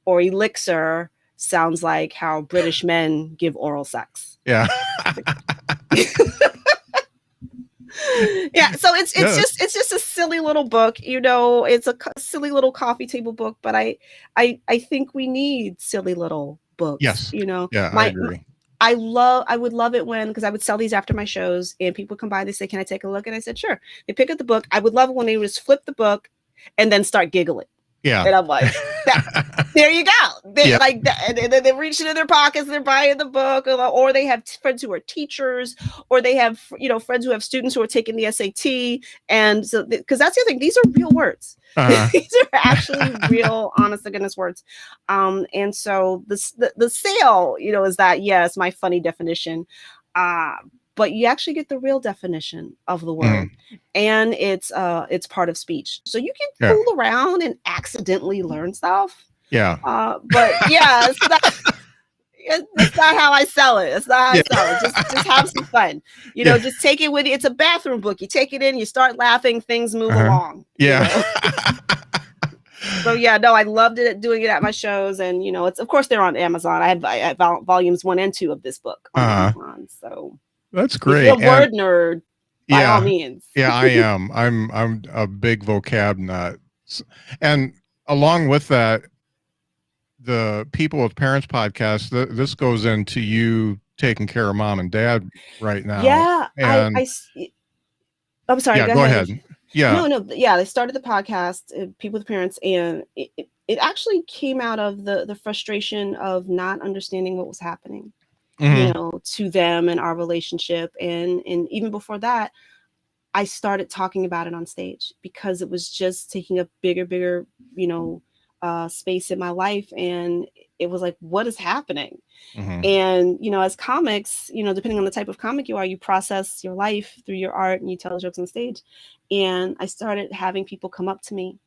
Or elixir sounds like how British men give oral sex. So it's just a silly little book, it's a silly little coffee table book, but I think we need silly little books. I agree. I would love it because I would sell these after my shows and people would come by, they say, can I take a look? And I said, sure. They pick up the book. I would love it when they would just flip the book and then start giggling. And I'm like, there you go. Like that, and then they reach into their pockets and they're buying the book, or they have friends who are teachers, or they have friends who have students who are taking the SAT, and so because that's the other thing, these are real words. These are actually real, honest to goodness words. And so the sale, is that it's my funny definition. But you actually get the real definition of the word, and it's part of speech. So you can fool around and accidentally learn stuff. But it's not how I sell it. It's not how I sell it. Just have some fun. Just take it with you. It's a bathroom book. You take it in, you start laughing, things move along. So I loved it doing it at my shows, and it's, of course, they're on Amazon. I have volumes 1 and 2 of this book on Amazon. So. That's great. If you're a word nerd, by all means. I am. I'm a big vocab nut. And along with that, the People with Parents podcast, this goes into you taking care of mom and dad right now. I'm sorry. Go ahead. No. They started the podcast, People with Parents, and it actually came out of the frustration of not understanding what was happening. To them and our relationship. And even before that, I started talking about it on stage because it was just taking a bigger, space in my life. And it was like, what is happening? And, as comics, depending on the type of comic you are, you process your life through your art and you tell jokes on stage. And I started having people come up to me,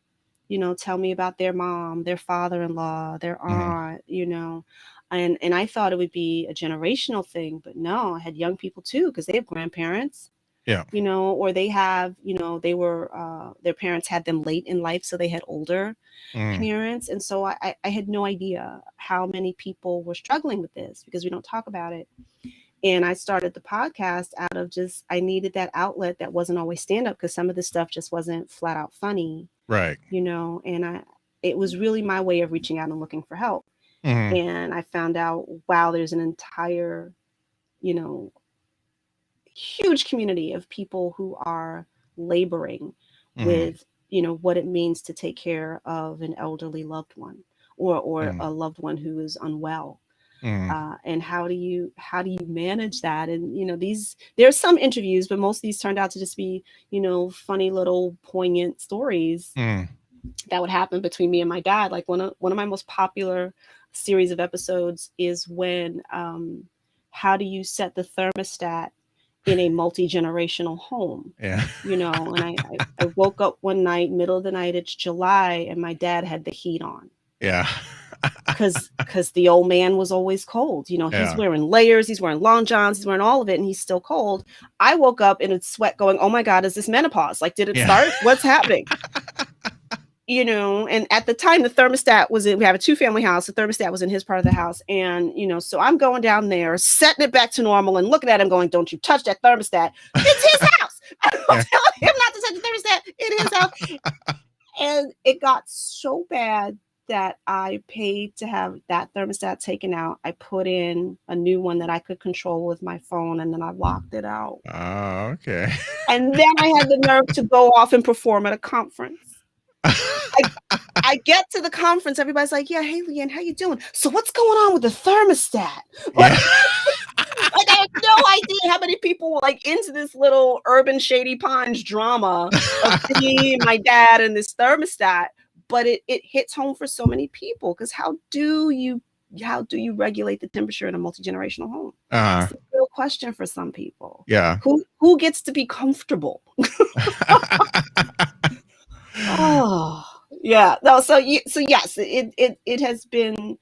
tell me about their mom, their father-in-law, their aunt, And I thought it would be a generational thing, but no, I had young people too, because they have grandparents, or they have, they were, their parents had them late in life. So they had older parents. And so I had no idea how many people were struggling with this because we don't talk about it. And I started the podcast out of I needed that outlet that wasn't always stand up because some of this stuff just wasn't flat out funny. Right. And it was really my way of reaching out and looking for help. And I found out, wow, there's an entire, huge community of people who are laboring with, what it means to take care of an elderly loved one or a loved one who is unwell. And how do you manage that? And, there's some interviews, but most of these turned out to just be, funny little poignant stories that would happen between me and my dad. Like one of my most popular series of episodes is when how do you set the thermostat in a multi-generational home? And I woke up one night, middle of the night, it's July, and my dad had the heat on. because the old man was always cold. He's wearing layers, he's wearing long johns, he's wearing all of it, and he's still cold. I woke up in a sweat going, oh my God, is this menopause? Like, did it start? What's happening? And at the time the thermostat was we have a 2-family house. The thermostat was in his part of the house. And, so I'm going down there, setting it back to normal and looking at him going, don't you touch that thermostat. It's his house. I'm telling him not to touch the thermostat. It is his house. And it got so bad that I paid to have that thermostat taken out. I put in a new one that I could control with my phone, and then I locked it out. Oh, okay. And then I had the nerve to go off and perform at a conference. I get to the conference, everybody's like, yeah, hey, Leighann, how you doing? So what's going on with the thermostat? Like, I have no idea how many people were like into this little urban Shady Pines drama of me, my dad, and this thermostat. But it hits home for so many people, because how do you regulate the temperature in a multi-generational home? It's a real question for some people. Yeah. Who gets to be comfortable? Oh, yeah. No, so yes, it has been.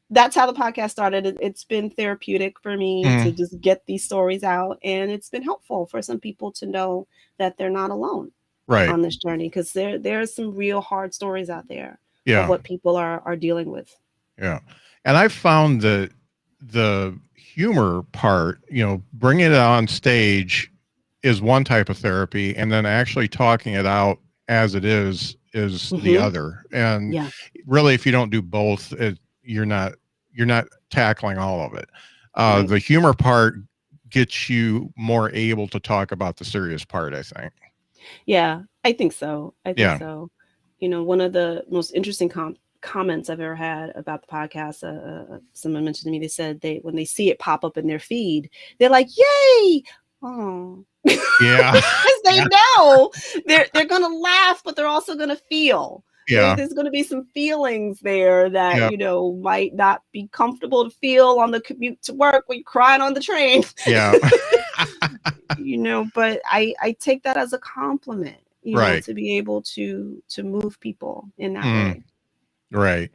That's how the podcast started. It's been therapeutic for me to just get these stories out, and it's been helpful for some people to know that they're not alone on this journey, because there are some real hard stories out there of what people are dealing with. Yeah, and I found that the humor part, bringing it on stage is one type of therapy, and then actually talking it out as it is the other. And really, if you don't do both, you're not tackling all of it. The humor part gets you more able to talk about the serious part, I think. Yeah, I think so. So. One of the most interesting comments I've ever had about the podcast, someone mentioned to me, they said when they see it pop up in their feed, they're like, yay! Oh. Yeah. Because they know they're going to laugh, but they're also going to feel. Yeah. There's going to be some feelings there that, might not be comfortable to feel on the commute to work when you're crying on the train. Yeah. But I take that as a compliment, to be able to move people in that way. Right.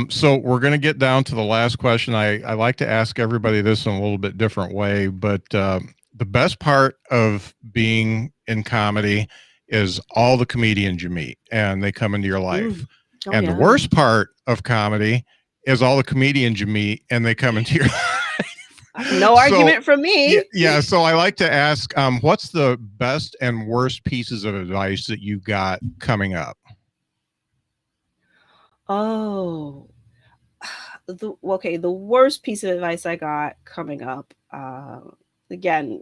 So we're going to get down to the last question. I like to ask everybody this in a little bit different way, but the best part of being in comedy is all the comedians you meet and they come into your life. And the worst part of comedy is all the comedians you meet and they come into your life. No argument from me. Yeah. So I like to ask, what's the best and worst pieces of advice that you got coming up? Oh, the worst piece of advice I got coming up, again,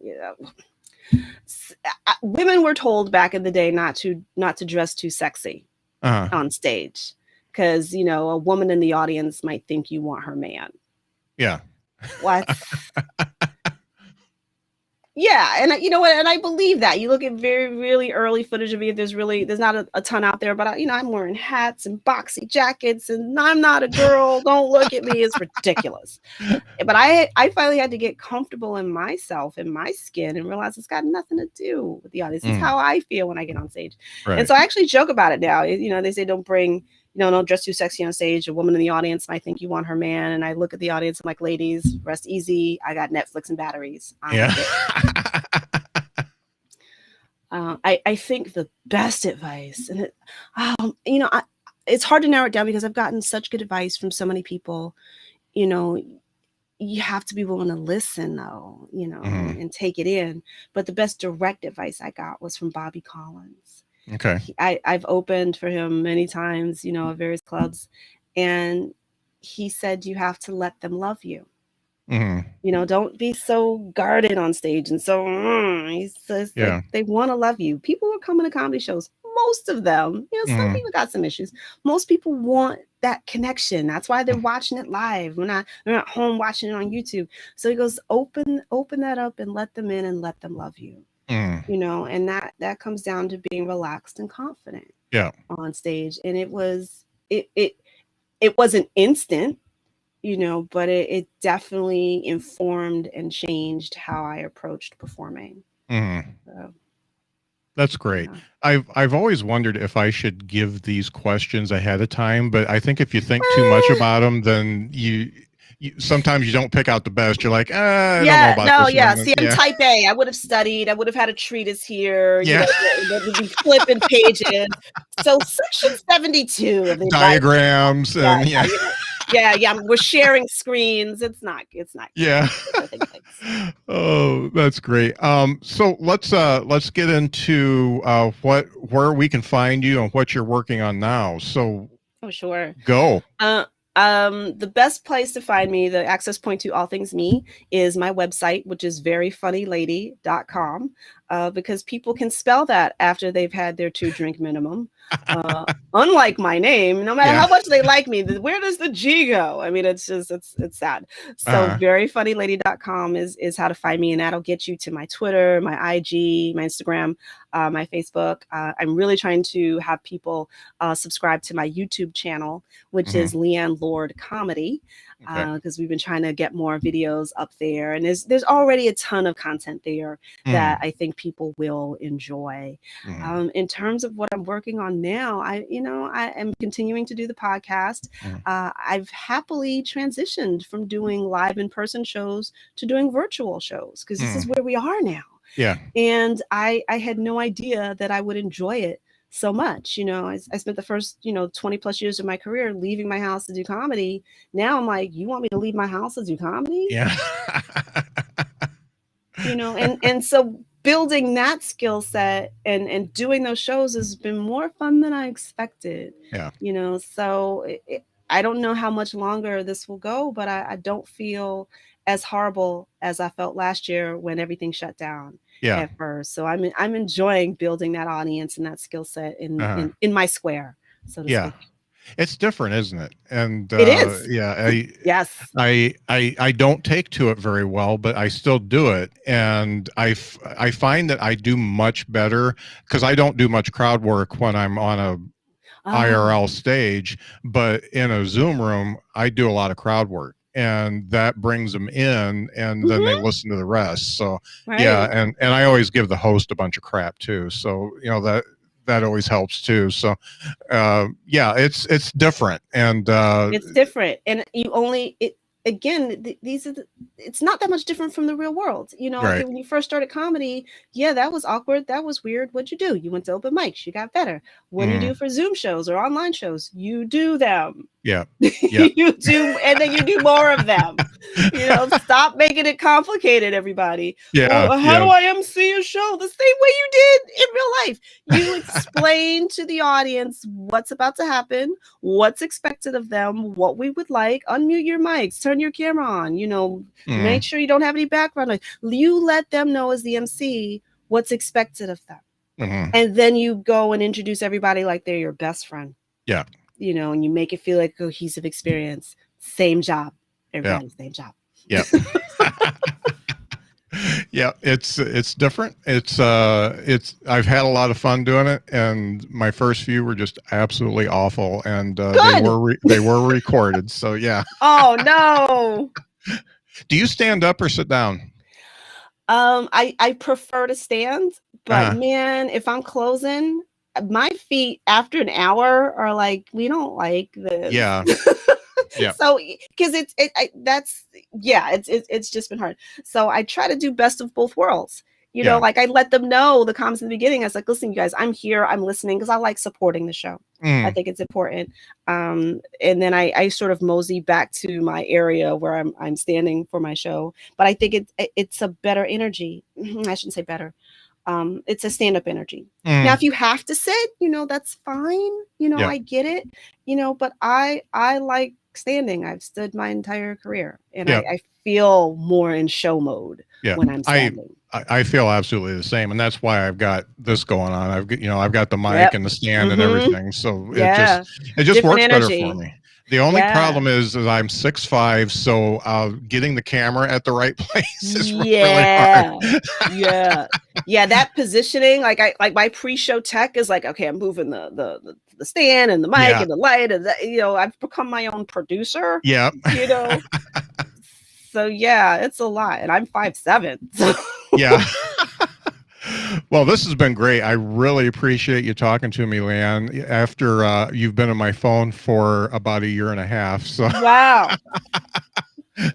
women were told back in the day not to dress too sexy on stage, because a woman in the audience might think you want her man. Yeah. What? Yeah, and and I believe that. You look at really early footage of me. There's not a ton out there, but I'm wearing hats and boxy jackets, and I'm not a girl. Don't look at me. It's ridiculous. But I finally had to get comfortable in myself, in my skin, and realize it's got nothing to do with the audience. It's how I feel when I get on stage. Right. And so I actually joke about it now. They say don't dress too sexy on stage. A woman in the audience might think you want her man. And I look at the audience, I'm like, ladies, rest easy. I got Netflix and batteries. I think the best advice, and it's hard to narrow it down because I've gotten such good advice from so many people. You have to be willing to listen, though, and take it in. But the best direct advice I got was from Bobby Collins. Okay. I've opened for him many times, at various clubs, and he said, you have to let them love you. Don't be so guarded on stage. And so he says they want to love you. People who are coming to comedy shows, most of them, some people got some issues. Most people want that connection. That's why they're watching it live. They're not home watching it on YouTube. So he goes, open that up and let them in and let them love you. And that comes down to being relaxed and confident on stage. And it wasn't instant, but it definitely informed and changed how I approached performing. So. That's great. I've always wondered if I should give these questions ahead of time, but I think if you think too much about them, then you sometimes you don't pick out the best. You're like, I don't know about this one. See, I'm type A. I would have studied. I would have had a treatise here. Yeah. Would be flipping pages. So section 72 of the diagrams and we're sharing screens. It's not. Yeah. Oh, that's great. So let's get into where we can find you and what you're working on now. So sure. Go. The best place to find me, the access point to all things me, is my website, which is veryfunnylady.com, because people can spell that after they've had their 2-drink minimum. Unlike my name, no matter how much they like me, where does the G go? I mean, it's sad. So veryfunnylady.com is how to find me, and that'll get you to my Twitter, my IG, my Instagram, my Facebook. I'm really trying to have people subscribe to my YouTube channel, which is Leighann Lord Comedy, because we've been trying to get more videos up there, and there's already a ton of content there that I think people will enjoy. In terms of what I'm working on now, I am continuing to do the podcast. I've happily transitioned from doing live in-person shows to doing virtual shows, because this is where we are now. Yeah. And I had no idea that I would enjoy it so much. I spent the first 20 plus years of my career leaving my house to do comedy. Now I'm like, you want me to leave my house to do comedy? Yeah. And so building that skill set and doing those shows has been more fun than I expected. Yeah. So I don't know how much longer this will go, but I don't feel as horrible as I felt last year when everything shut down at first. So I'm enjoying building that audience and that skill set in my square, so to speak. It's different, isn't it? And it is. Yes. I don't take to it very well, but I still do it, and I find that I do much better because I don't do much crowd work when I'm on a IRL stage, but in a Zoom room, I do a lot of crowd work. And that brings them in, and then they listen to the rest. So and I always give the host a bunch of crap too. So that always helps too. So it's different, and it's different, and it's not that much different from the real world. When you first started comedy, that was awkward, that was weird. What'd you do? You went to open mics, you got better. What do you do for Zoom shows or online shows? You do them. You do, and then you do more of them. Stop making it complicated, everybody. How do I MC a show? The same way you did in real life. You explain to the audience what's about to happen, what's expected of them, what we would like. Unmute your mics, turn your camera on, make sure you don't have any background noise. You let them know as the MC what's expected of them. And then you go and introduce everybody like they're your best friend. And you make it feel like a cohesive experience. Same job. Everybody, same job. It's different. It's I've had a lot of fun doing it, and my first few were just absolutely awful, and they were recorded. So Oh no. Do you stand up or sit down? I prefer to stand, but man, if I'm closing, my feet after an hour are like, we don't like this. So because it's just been hard. So I try to do best of both worlds. Like I let them know, the comments in the beginning. I was like, listen, you guys, I'm here, I'm listening, because I like supporting the show. I think it's important. And then I sort of mosey back to my area where I'm standing for my show. But I think it's a better energy. I shouldn't say better. It's a stand-up energy. Now, if you have to sit, that's fine. I get it. But I like standing. I've stood my entire career, and I feel more in show mode when I'm standing. I feel absolutely the same, and that's why I've got this going on. I've got the mic and the stand and everything, so it just works better for me. The only problem is I'm 6'5", so getting the camera at the right place is really hard. That positioning, like my pre-show tech is like, okay, I'm moving the stand and the mic and the light, and I've become my own producer. So it's a lot, and I'm 5'7". So. Well, this has been great. I really appreciate you talking to me, Leighann, after you've been on my phone for about 1.5 years. So wow.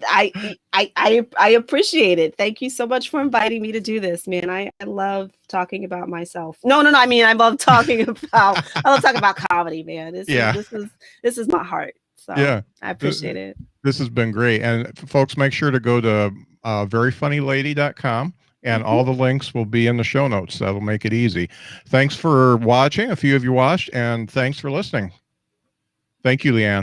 I appreciate it. Thank you so much for inviting me to do this, man. I love talking about myself. No. I mean, I love talking about comedy, man. This is my heart. So yeah, I appreciate it. This has been great. And folks, make sure to go to veryfunnylady.com. And all the links will be in the show notes. That'll make it easy. Thanks for watching. A few of you watched, and thanks for listening. Thank you, Leighann.